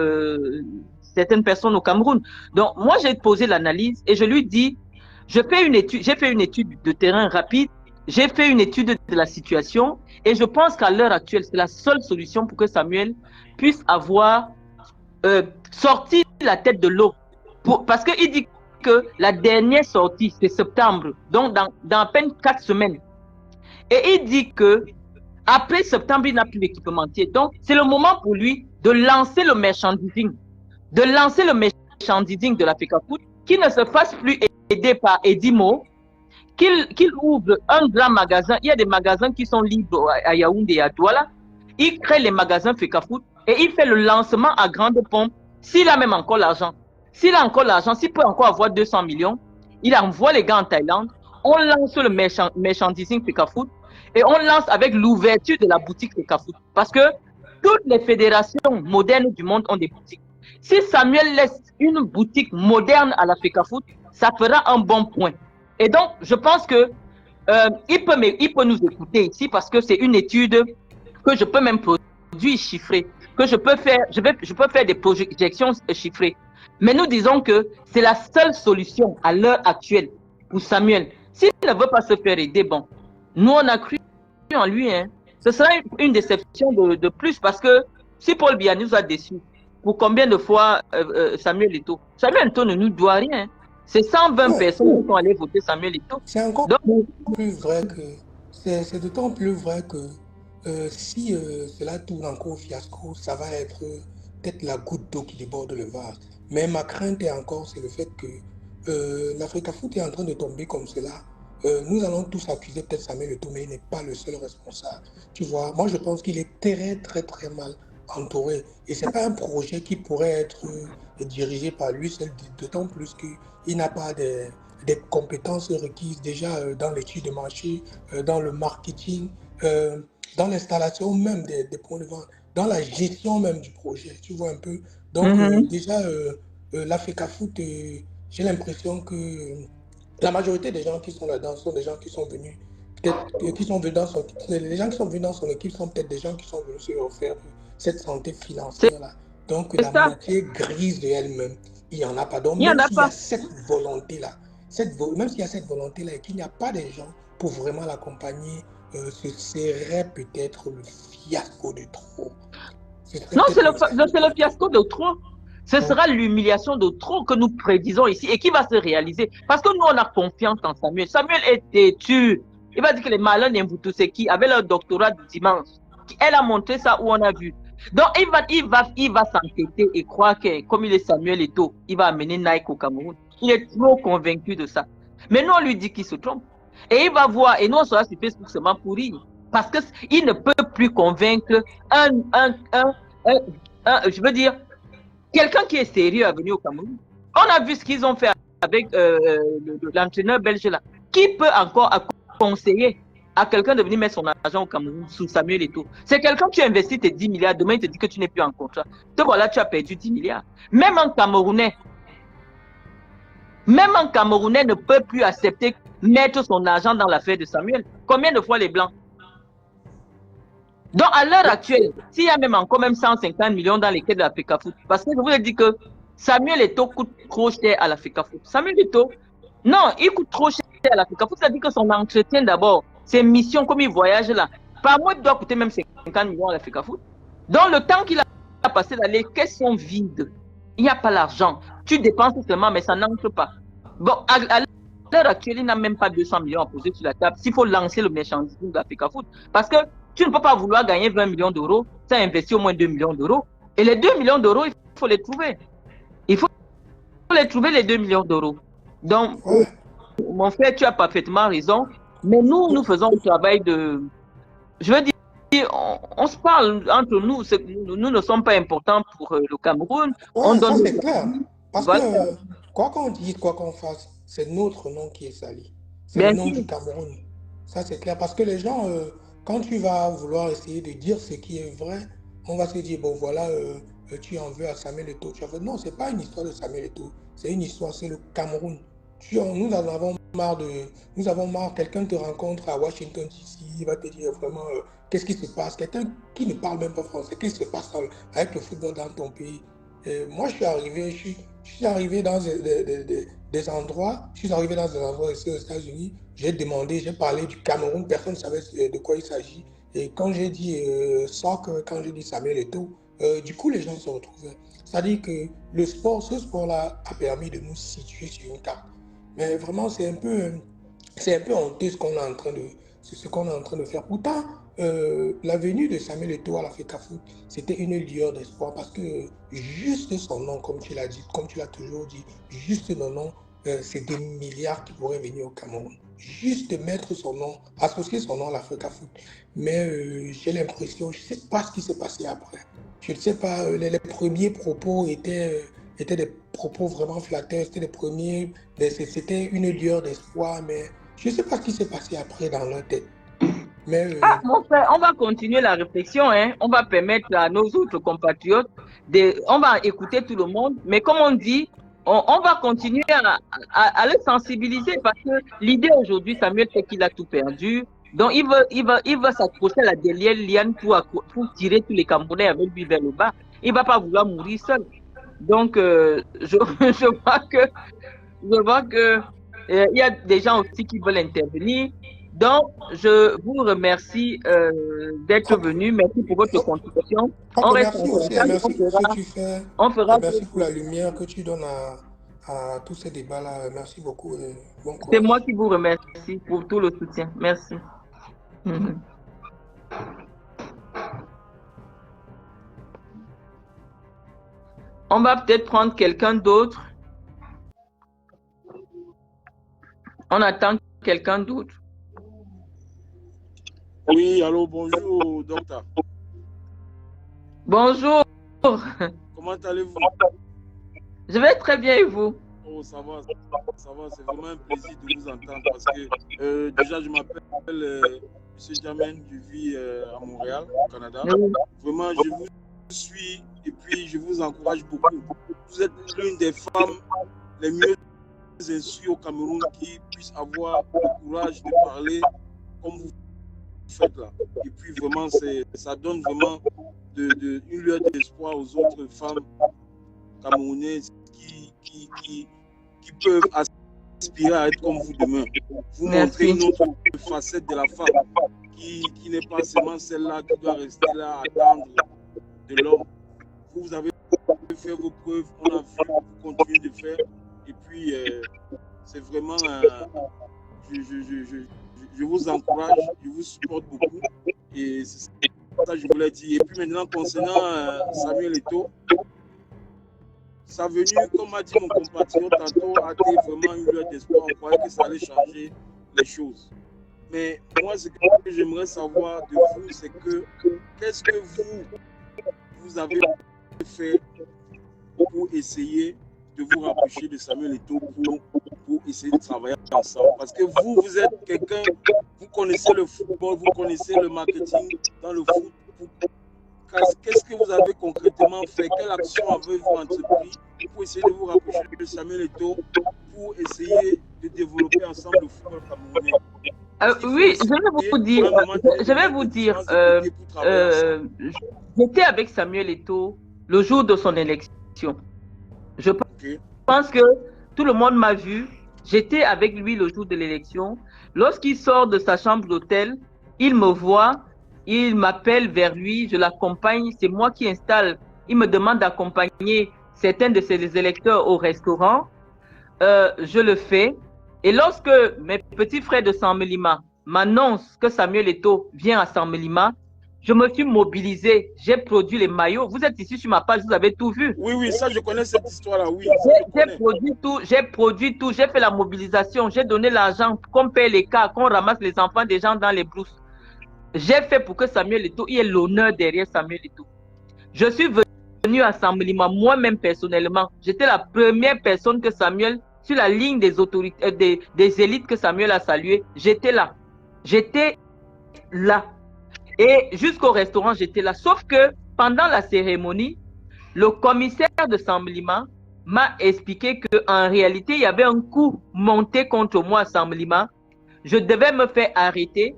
certaines personnes au Cameroun. Donc, moi, j'ai posé l'analyse et je lui dis, j'ai fait une étude de terrain rapide, j'ai fait une étude de la situation et je pense qu'à l'heure actuelle, c'est la seule solution pour que Samuel puisse avoir sorti la tête de l'eau. Parce qu'il dit que la dernière sortie, c'est septembre, donc dans à peine 4 semaines. Et il dit que après septembre, il n'a plus d'équipementier. Donc, c'est le moment pour lui de lancer le merchandising, de la FECAFOOT, qui ne se fasse plus aider par Edimo, qu'il ouvre un grand magasin. Il y a des magasins qui sont libres à Yaoundé et à Douala. Il crée les magasins FECAFOOT et il fait le lancement à grande pompe. S'il a même encore l'argent, s'il peut encore avoir 200 millions, il envoie les gars en Thaïlande. On lance le merchandising FECAFOOT et on lance avec l'ouverture de la boutique FECAFOOT. Parce que toutes les fédérations modernes du monde ont des boutiques. Si Samuel laisse une boutique moderne à la FECAFOOT, ça fera un bon point. Et donc, je pense que il peut nous écouter ici parce que c'est une étude que je peux même produire chiffrée, que je peux faire des projections chiffrées. Mais nous disons que c'est la seule solution à l'heure actuelle pour Samuel. S'il ne veut pas se faire aider, bon, nous on a cru en lui, hein. Ce sera une déception de plus parce que si Paul Biya nous a déçus, pour combien de fois Samuel Eto'o? Samuel Eto'o ne nous doit rien. C'est 120 personnes qui sont allées voter Samuel Eto'o. C'est encore plus vrai que c'est d'autant plus vrai que si cela tourne encore au fiasco, ça va être peut-être la goutte d'eau qui déborde le vase. Mais ma crainte est encore, c'est le fait que l'Africafoot est en train de tomber comme cela. Nous allons tous accuser peut-être Samuel Eto'o, mais il n'est pas le seul responsable. Tu vois, moi je pense qu'il est très très très mal entouré. Et ce n'est pas un projet qui pourrait être dirigé par lui seul, d'autant plus qu'il n'a pas des compétences requises déjà dans l'étude de marché, dans le marketing, dans l'installation même des points de vente, dans la gestion même du projet, tu vois un peu. Donc déjà, l'Africafoot, j'ai l'impression que la majorité des gens qui sont là-dedans sont des gens qui sont venus, les gens qui sont venus dans son équipe sont peut-être des gens qui sont venus se refaire cette santé financière-là. Donc la moitié grise de elle-même, il n'y en a pas. Donc même s'il y a cette volonté-là, même s'il y a cette volonté-là et qu'il n'y a pas des gens pour vraiment l'accompagner, ce serait peut-être le fiasco de trop. Non, c'est le fiasco de trop. Ce sera l'humiliation de trop que nous prédisons ici et qui va se réaliser. Parce que nous, on a confiance en Samuel. Samuel est têtu. Il va dire que les malins c'est qui avaient leur doctorat du dimanche. Elle a montré ça où on a vu. Donc, il va s'entêter et croire que, comme il est Samuel Eto'o, il va amener Nike au Cameroun. Il est trop convaincu de ça. Mais nous, on lui dit qu'il se trompe. Et il va voir, et nous, on sera sur Facebook seulement pour rire. Parce qu'il ne peut plus convaincre je veux dire, quelqu'un qui est sérieux à venir au Cameroun. On a vu ce qu'ils ont fait avec l'entraîneur belge là. Qui peut encore conseiller à quelqu'un de venir mettre son argent au Cameroun sous Samuel Eto'o? C'est quelqu'un qui a investi tes 10 milliards, demain il te dit que tu n'es plus en contrat. Te voilà, tu as perdu 10 milliards. Même un Camerounais ne peut plus accepter mettre son argent dans l'affaire de Samuel. Combien de fois les Blancs? Donc, à l'heure actuelle, s'il y a même encore 150 millions dans les caisses de la FECAFOOT, parce que je vous ai dit que Samuel Eto'o coûte trop cher à la FECAFOOT. Samuel Eto'o, non, il coûte trop cher à la FECAFOOT. C'est-à-dire que son entretien d'abord, ses missions, comme il voyage là, par mois, il doit coûter même 50 millions à la FECAFOOT. Donc, le temps qu'il a passé là, les caisses sont vides. Il n'y a pas l'argent. Tu dépenses seulement, mais ça n'entre pas. Bon, à l'heure actuelle, il n'a même pas 200 millions à poser sur la table s'il faut lancer le merchandising de la FECAFOOT. Parce que tu ne peux pas vouloir gagner 20 millions d'euros sans investir au moins 2 millions d'euros. Et les 2 millions d'euros, il faut les trouver. Il faut les trouver, les 2 millions d'euros. Donc, mon frère, tu as parfaitement raison. Mais nous faisons le travail de... Je veux dire, on se parle entre nous. Nous ne sommes pas importants pour le Cameroun. Ouais, ça c'est clair. Parce que, quoi qu'on dise, quoi qu'on fasse, c'est notre nom qui est sali. C'est le nom du Cameroun. Ça c'est clair. Parce que les gens... quand tu vas vouloir essayer de dire ce qui est vrai, on va se dire, bon voilà, tu en veux à Samuel Eto'o. Non, ce n'est pas une histoire de Samuel Eto'o, c'est une histoire, c'est le Cameroun. Nous avons marre, quelqu'un te rencontre à Washington DC, il va te dire vraiment qu'est-ce qui se passe. Quelqu'un qui ne parle même pas français, qu'est-ce qui se passe avec le football dans ton pays. Moi, je suis arrivé dans des endroits, ici aux États-Unis, j'ai parlé du Cameroun, personne ne savait de quoi il s'agit. Et quand j'ai dit soccer, quand j'ai dit Samuel Eto'o, du coup, les gens se retrouvaient. C'est-à-dire que ce sport-là a permis de nous situer sur une carte. Mais vraiment, c'est un peu honteux ce qu'on est en train de faire. Pourtant, la venue de Samuel Eto'o à la FECAFOOT, c'était une lueur d'espoir parce que juste son nom, comme tu l'as dit, comme tu l'as toujours dit, juste son nom, c'est des milliards qui pourraient venir au Cameroun. Juste mettre son nom, associer son nom à la FECAFOOT. Mais j'ai l'impression, je ne sais pas ce qui s'est passé après. Je ne sais pas, les premiers propos étaient des propos vraiment flatteurs, c'était une lueur d'espoir, mais je ne sais pas ce qui s'est passé après dans leur tête. Mais, mon frère, on va continuer la réflexion, hein. On va permettre à nos autres compatriotes, on va écouter tout le monde, mais comme on dit, on va continuer à le sensibiliser parce que l'idée aujourd'hui, Samuel, c'est qu'il a tout perdu. Donc, il va s'accrocher à la dernière liane pour tirer tous les Camerounais avec lui vers le bas. Il ne va pas vouloir mourir seul. Donc, je vois que il y a des gens aussi qui veulent intervenir. Donc, je vous remercie d'être venu. Merci pour votre contribution. Merci aussi, merci pour ce que tu fais. Merci pour la lumière que tu donnes à tous ces débats-là. Merci beaucoup. Bon courage. C'est moi qui vous remercie pour tout le soutien. Merci. On va peut-être prendre quelqu'un d'autre. On attend quelqu'un d'autre. Oui, allô, bonjour, docteur. Bonjour. Comment allez-vous? Je vais très bien et vous? Oh, ça va, c'est vraiment un plaisir de vous entendre parce que déjà, je m'appelle M. Jamen, je vis à Montréal, au Canada. Oui. Vraiment, je vous suis et puis je vous encourage beaucoup. Vous êtes l'une des femmes les mieux instruites au Cameroun qui puissent avoir le courage de parler comme vous faites là. Et puis vraiment, ça donne vraiment une lueur d'espoir aux autres femmes camerounaises qui peuvent aspirer à être comme vous demain. Vous montrez une autre facette de la femme qui n'est pas seulement celle-là qui doit rester là à attendre de l'homme. Vous avez fait vos preuves, on a vu que vous continuez de faire. Et puis, c'est vraiment, je vous encourage, je vous supporte beaucoup. Et c'est ça que je voulais dire. Et puis maintenant, concernant Samuel Eto'o, sa venue, comme a dit mon compatriote tantôt, a été vraiment une lueur d'espoir. On croyait que ça allait changer les choses. Mais moi, ce que j'aimerais savoir de vous, c'est que qu'est-ce que vous avez fait pour essayer de vous rapprocher de Samuel Eto'o pour essayer de travailler ensemble? Parce que vous êtes quelqu'un, vous connaissez le football, vous connaissez le marketing dans le foot. Qu'est-ce que vous avez concrètement fait? Quelle action avez-vous entrepris pour essayer de vous rapprocher de Samuel Eto'o pour essayer de développer ensemble le football camerounais? Oui, je vais vous dire, j'étais avec Samuel Eto'o le jour de son élection. Je pense que tout le monde m'a vu. J'étais avec lui le jour de l'élection. Lorsqu'il sort de sa chambre d'hôtel, il me voit, il m'appelle vers lui, je l'accompagne, c'est moi qui installe. Il me demande d'accompagner certains de ses électeurs au restaurant. Je le fais. Et lorsque mes petits frères de Samélima m'annoncent que Samuel Eto'o vient à Samélima, je me suis mobilisé, j'ai produit les maillots. Vous êtes ici sur ma page, vous avez tout vu. Oui, ça je connais cette histoire-là, oui. J'ai produit tout, j'ai fait la mobilisation, j'ai donné l'argent, qu'on paye les cas, qu'on ramasse les enfants des gens dans les brousses. J'ai fait pour que Samuel Eto'o ait l'honneur derrière Samuel Eto'o. Je suis venu à Samélima, moi-même personnellement. J'étais la première personne que Samuel, sur la ligne des autorités, des élites que Samuel a salué, j'étais là. J'étais là. Et jusqu'au restaurant, j'étais là. Sauf que pendant la cérémonie, le commissaire de Samélima m'a expliqué qu'en réalité, il y avait un coup monté contre moi à Samélima. Je devais me faire arrêter.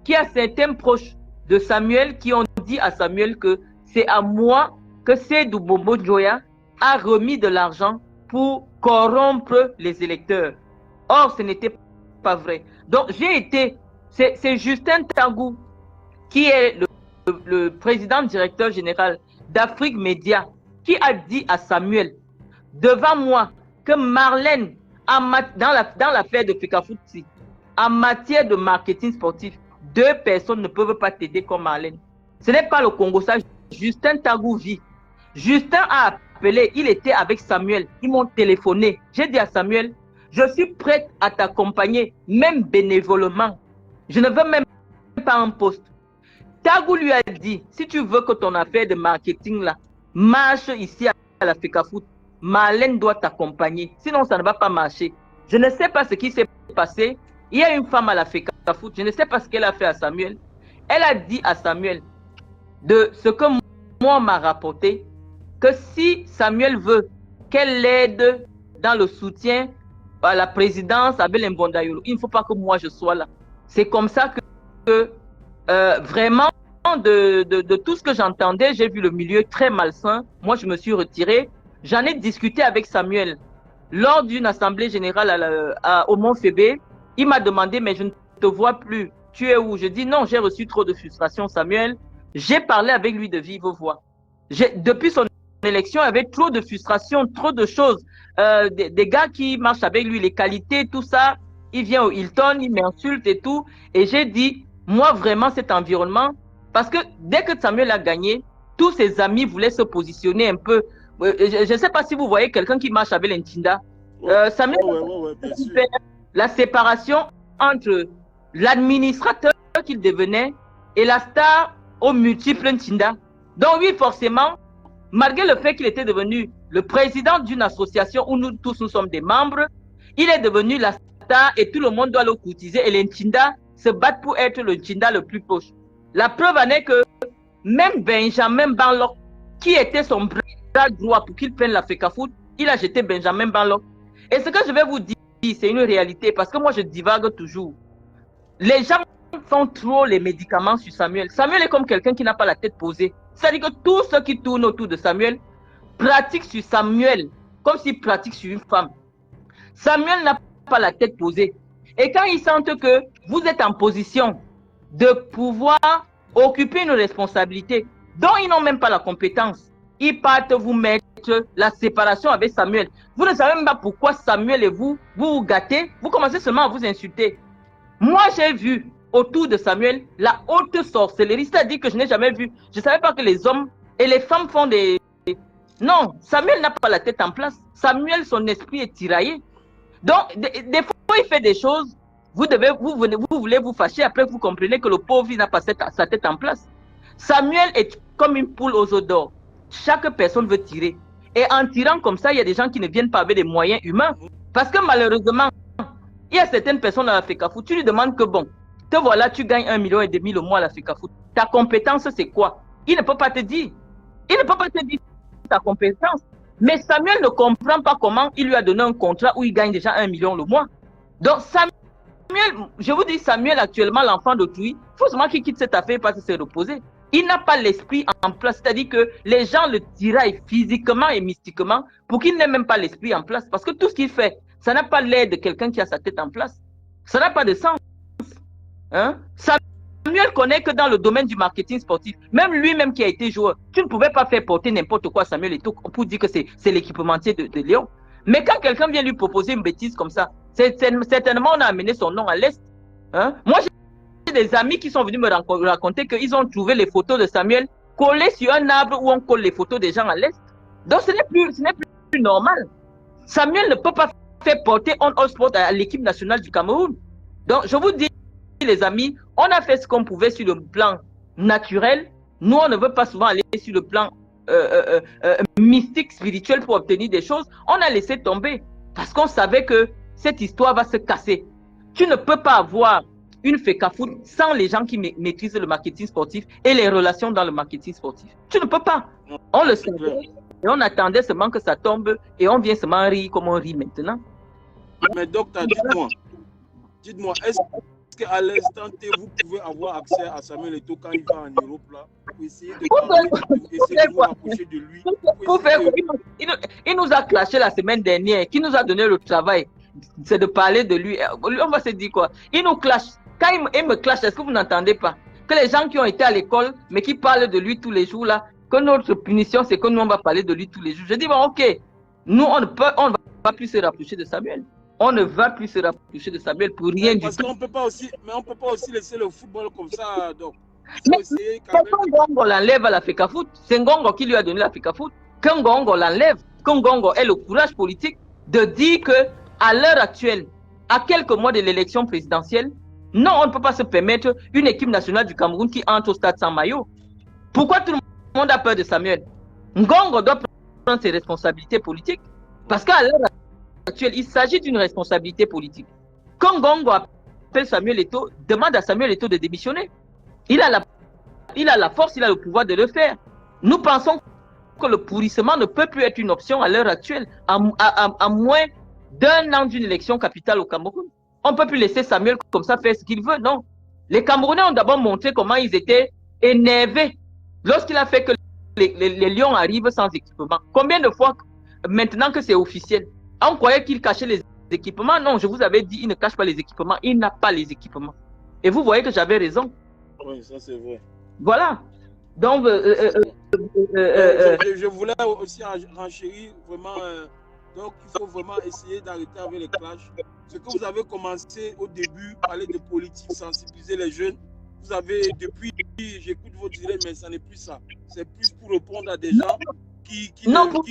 Qu'il y a certains proches de Samuel qui ont dit à Samuel que c'est à moi que Seydou Bobo Joya a remis de l'argent pour corrompre les électeurs. Or, ce n'était pas vrai. Donc, c'est Justin Tangou, qui est le président directeur général d'Afrique Média, qui a dit à Samuel, devant moi, que Marlène, dans l'affaire de Fekafouti, en matière de marketing sportif, 2 personnes ne peuvent pas t'aider comme Marlène. Ce n'est pas le Congo, ça. Justin Tangou vit. Justin a appelé, il était avec Samuel. Ils m'ont téléphoné. J'ai dit à Samuel, je suis prête à t'accompagner, même bénévolement. Je ne veux même pas un poste. Tangou lui a dit, si tu veux que ton affaire de marketing là marche ici à la FECAFOOT, Marlène doit t'accompagner. Sinon, ça ne va pas marcher. Je ne sais pas ce qui s'est passé. Il y a une femme à la FECAFOOT. Je ne sais pas ce qu'elle a fait à Samuel. Elle a dit à Samuel, de ce que moi m'a rapporté, que si Samuel veut qu'elle l'aide dans le soutien à la présidence Abel Mbondayolo, il ne faut pas que moi je sois là. C'est comme ça que vraiment, de tout ce que j'entendais, j'ai vu le milieu très malsain. Moi, je me suis retiré. J'en ai discuté avec Samuel lors d'une assemblée générale au Mont-Fébé. Il m'a demandé, mais je ne te vois plus. Tu es où? Je dis non, j'ai reçu trop de frustration, Samuel. J'ai parlé avec lui de vive voix. Depuis son élection, il y avait trop de frustration, trop de choses. Des gars qui marchent avec lui, les qualités, tout ça. Il vient au Hilton, il m'insulte et tout. Et j'ai dit, moi, vraiment, cet environnement, parce que dès que Samuel a gagné, tous ses amis voulaient se positionner un peu. Je ne sais pas si vous voyez quelqu'un qui marche avec l'Intinda. Samuel, la séparation entre l'administrateur qu'il devenait et la star aux multiples Ntinda. Donc oui, forcément, malgré le fait qu'il était devenu le président d'une association où nous tous nous sommes des membres, il est devenu la star et tout le monde doit le courtiser et les Ntinda se battent pour être le Ntinda le plus proche. La preuve en est que même Benjamin Banlock, qui était son bras droit pour qu'il prenne la FECAFOOT, il a jeté Benjamin Banlock. Et ce que je vais vous dire, c'est une réalité, parce que moi je divague toujours. Les gens font trop les médicaments sur Samuel. Samuel est comme quelqu'un qui n'a pas la tête posée. C'est-à-dire que tous ceux qui tournent autour de Samuel pratiquent sur Samuel comme s'ils pratiquent sur une femme. Samuel n'a pas la tête posée. Et quand ils sentent que vous êtes en position de pouvoir occuper une responsabilité dont ils n'ont même pas la compétence, ils partent vous mettre la séparation avec Samuel. Vous ne savez même pas pourquoi Samuel et vous vous gâtez. Vous commencez seulement à vous insulter. Moi, j'ai vu autour de Samuel la haute sorcellerie. C'est-à-dire que je n'ai jamais vu. Je ne savais pas que les hommes et les femmes font des... Non, Samuel n'a pas la tête en place. Samuel, son esprit est tiraillé. Donc, des fois, il fait des choses. Vous voulez vous fâcher. Après, vous comprenez que le pauvre, il n'a pas sa tête en place. Samuel est comme une poule aux œufs d'or. Chaque personne veut tirer. Et en tirant comme ça, il y a des gens qui ne viennent pas avec des moyens humains. Parce que malheureusement, il y a certaines personnes à la FECAFOOT, tu lui demandes que bon, te voilà, tu gagnes 1,5 million le mois à la FECAFOOT. Ta compétence, c'est quoi? Il ne peut pas te dire. Il ne peut pas te dire ta compétence. Mais Samuel ne comprend pas comment il lui a donné un contrat où il gagne déjà 1 million le mois. Donc Samuel, je vous dis, Samuel actuellement, l'enfant d'autrui, il faut seulement qu'il quitte cette affaire parce que c'est reposé. Il n'a pas l'esprit en place, c'est-à-dire que les gens le tiraillent physiquement et mystiquement pour qu'il n'ait même pas l'esprit en place. Parce que tout ce qu'il fait, ça n'a pas l'air de quelqu'un qui a sa tête en place. Ça n'a pas de sens. Hein? Samuel connaît que dans le domaine du marketing sportif, même lui-même qui a été joueur, tu ne pouvais pas faire porter n'importe quoi à Samuel Eto'o pour dire que c'est l'équipementier de Lyon. Mais quand quelqu'un vient lui proposer une bêtise comme ça, certainement on a amené son nom à l'Est. Hein? Moi, j'ai des amis qui sont venus me raconter qu'ils ont trouvé les photos de Samuel collées sur un arbre où on colle les photos des gens à l'Est. Donc ce n'est plus normal. Samuel ne peut pas faire porter On All Sport à l'équipe nationale du Cameroun. Donc je vous dis, les amis, on a fait ce qu'on pouvait sur le plan naturel. Nous, on ne veut pas souvent aller sur le plan mystique, spirituel pour obtenir des choses. On a laissé tomber parce qu'on savait que cette histoire va se casser. Tu ne peux pas avoir une FECAFOOT sans les gens qui maîtrisent le marketing sportif et les relations dans le marketing sportif. Tu ne peux pas. On le savait et on attendait seulement que ça tombe et on vient seulement rire comme on rit maintenant. Mais docteur, dites-moi, est-ce qu'à l'instant T, vous pouvez avoir accès à Samuel Eto'o quand il va en Europe là, pour essayer de vous rapprocher de lui? Il nous a clashé la semaine dernière. Qui nous a donné le travail? C'est de parler de lui. On va se dire quoi? Il nous clash. Quand il me clash, est-ce que vous n'entendez pas? Que les gens qui ont été à l'école, mais qui parlent de lui tous les jours là, que notre punition, c'est que nous, on va parler de lui tous les jours. Je dis, bon, ok, nous, on ne va plus se rapprocher de Samuel. On ne va plus se rapprocher de Samuel pour rien du tout. Parce qu'on peut pas aussi, mais on peut pas aussi laisser le football comme ça. Donc, mais Ngongo l'enlève à la FECAFOOT. C'est Ngongo qui lui a donné la FECAFOOT. Quand Ngongo l'enlève, quand Ngongo ait le courage politique de dire que à l'heure actuelle, à quelques mois de l'élection présidentielle, non, on ne peut pas se permettre une équipe nationale du Cameroun qui entre au stade sans maillot. Pourquoi tout le monde a peur de Samuel? Ngongo doit prendre ses responsabilités politiques. Parce qu'à l'heure actuelle, il s'agit d'une responsabilité politique. Quand Ngongo appelle Samuel Eto'o, demande à Samuel Eto'o de démissionner. Il a la force, il a le pouvoir de le faire. Nous pensons que le pourrissement ne peut plus être une option à l'heure actuelle, à moins d'un an d'une élection capitale au Cameroun. On ne peut plus laisser Samuel comme ça faire ce qu'il veut, non. Les Camerounais ont d'abord montré comment ils étaient énervés lorsqu'il a fait que les Lions arrivent sans équipement. Combien de fois, maintenant que c'est officiel, on croyait qu'il cachait les équipements? Non, je vous avais dit, il ne cache pas les équipements, il n'a pas les équipements. Et vous voyez que j'avais raison. Oui, ça c'est vrai. Voilà. Donc, je voulais aussi renchérir vraiment. Donc, il faut vraiment essayer d'arrêter avec les clashs. Ce que vous avez commencé au début, parler de politique, sensibiliser les jeunes. Vous avez, depuis, j'écoute vos directs, mais ça n'est plus ça. C'est plus pour répondre à des gens qui ne nous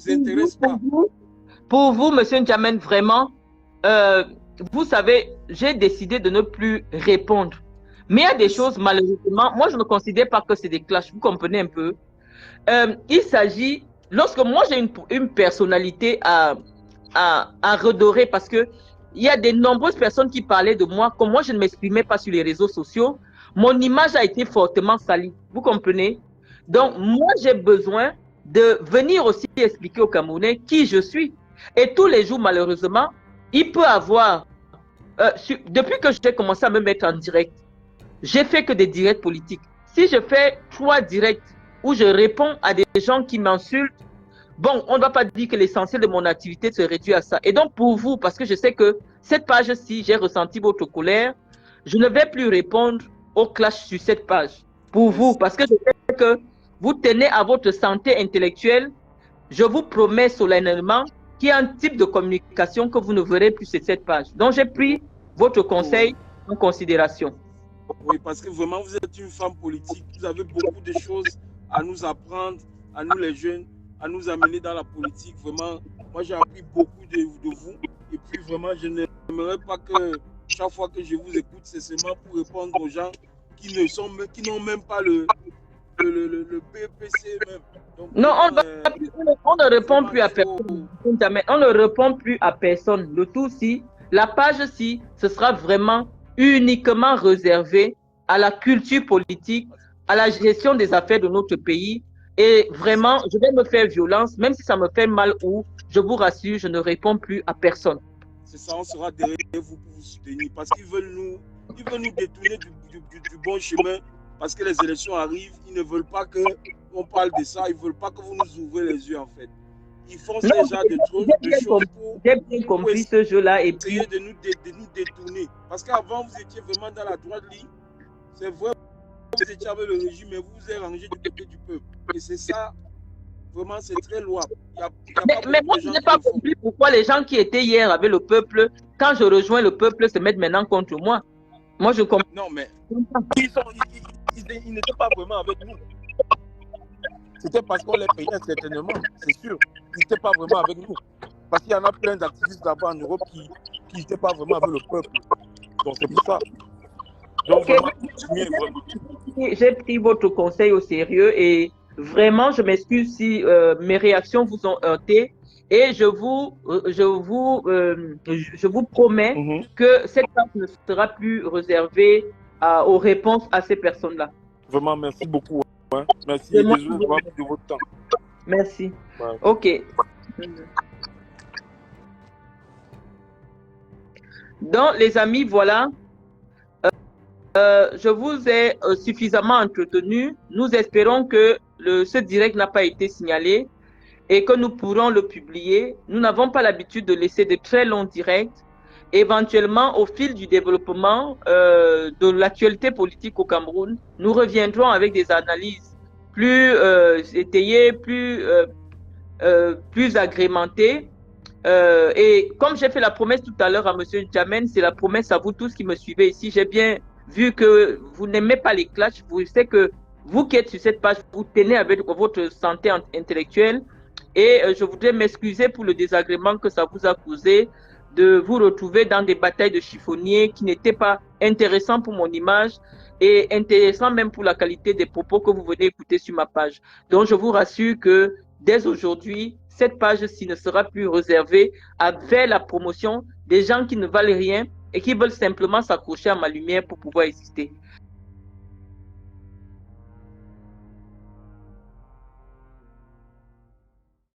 intéressent pas. Pour vous, monsieur N'Djamène, vraiment, vous savez, j'ai décidé de ne plus répondre. Mais il y a des choses, malheureusement, moi, je ne considère pas que c'est des clashs. Vous comprenez un peu? Il s'agit, lorsque moi, j'ai une personnalité à redorer, parce que il y a de nombreuses personnes qui parlaient de moi, comme moi, je ne m'exprimais pas sur les réseaux sociaux. Mon image a été fortement salie. Vous comprenez? Donc, moi, j'ai besoin de venir aussi expliquer aux Camerounais qui je suis. Et tous les jours, malheureusement, il peut avoir... depuis que j'ai commencé à me mettre en direct, j'ai fait que des directs politiques. Si je fais 3 directs où je réponds à des gens qui m'insultent, bon, on ne va pas dire que l'essentiel de mon activité se réduit à ça. Et donc, pour vous, parce que je sais que cette page-ci, j'ai ressenti votre colère, je ne vais plus répondre au clash sur cette page. Pour vous, parce que je sais que vous tenez à votre santé intellectuelle, je vous promets solennellement qu'il y a un type de communication que vous ne verrez plus sur cette page. Donc, j'ai pris votre conseil en considération. Oui, parce que vraiment, vous êtes une femme politique. Vous avez beaucoup de choses à nous apprendre, à nous les jeunes, à nous amener dans la politique. Vraiment, moi, j'ai appris beaucoup de vous. Et puis, vraiment, je n'aimerais pas que chaque fois que je vous écoute, c'est seulement pour répondre aux gens qui n'ont même pas le BPC même. Donc, non, on ne répond plus à personne. On ne répond plus à personne. Le tout-ci, la page-ci, ce sera vraiment uniquement réservé à la culture politique, à la gestion des affaires de notre pays. Et vraiment, je vais me faire violence, même si ça me fait mal ou je vous rassure, je ne réponds plus à personne. C'est ça, on sera derrière vous pour vous soutenir parce qu'ils veulent nous détourner du bon chemin parce que les élections arrivent. Ils ne veulent pas qu'on parle de ça, ils ne veulent pas que vous nous ouvrez les yeux en fait. Ils font ce genre de choses pour j'ai bien compris ce jeu-là et essayer de nous détourner. Parce qu'avant, vous étiez vraiment dans la droite ligne. C'est vrai, vous étiez avec le régime, mais vous vous êtes rangé du côté du peuple. Et c'est ça, vraiment, c'est très louable. Mais moi, je n'ai pas compris pourquoi les gens qui étaient hier avec le peuple, quand je rejoins le peuple, se mettent maintenant contre moi. Moi, je comprends. Non, mais ils n'étaient pas vraiment avec nous. C'était parce qu'on les payait certainement, c'est sûr. Ils n'étaient pas vraiment avec nous. Parce qu'il y en a plein d'activistes là-bas en Europe qui n'étaient pas vraiment avec le peuple. Donc c'est pour ça. Donc vraiment, j'ai pris votre conseil au sérieux et vraiment, je m'excuse si mes réactions vous ont heurté. Et je vous promets que cette page ne sera plus réservée aux réponses à ces personnes-là. Vraiment, merci beaucoup. Hein. Merci de votre temps. Merci. Ouais. Ok. Donc, les amis, voilà. Je vous ai suffisamment entretenu. Nous espérons que ce direct n'a pas été signalé et que nous pourrons le publier. Nous n'avons pas l'habitude de laisser de très longs directs. Éventuellement, au fil du développement de l'actualité politique au Cameroun, nous reviendrons avec des analyses plus étayées, plus agrémentées. Et comme j'ai fait la promesse tout à l'heure à M. Djamène, c'est la promesse à vous tous qui me suivez ici. J'ai bien vu que vous n'aimez pas les clashs. Vous savez que vous qui êtes sur cette page, vous tenez avec votre santé intellectuelle. Et je voudrais m'excuser pour le désagrément que ça vous a causé de vous retrouver dans des batailles de chiffonniers qui n'étaient pas intéressants pour mon image et intéressants même pour la qualité des propos que vous venez écouter sur ma page. Donc, je vous rassure que dès aujourd'hui, cette page-ci ne sera plus réservée à faire la promotion des gens qui ne valent rien et qui veulent simplement s'accrocher à ma lumière pour pouvoir exister.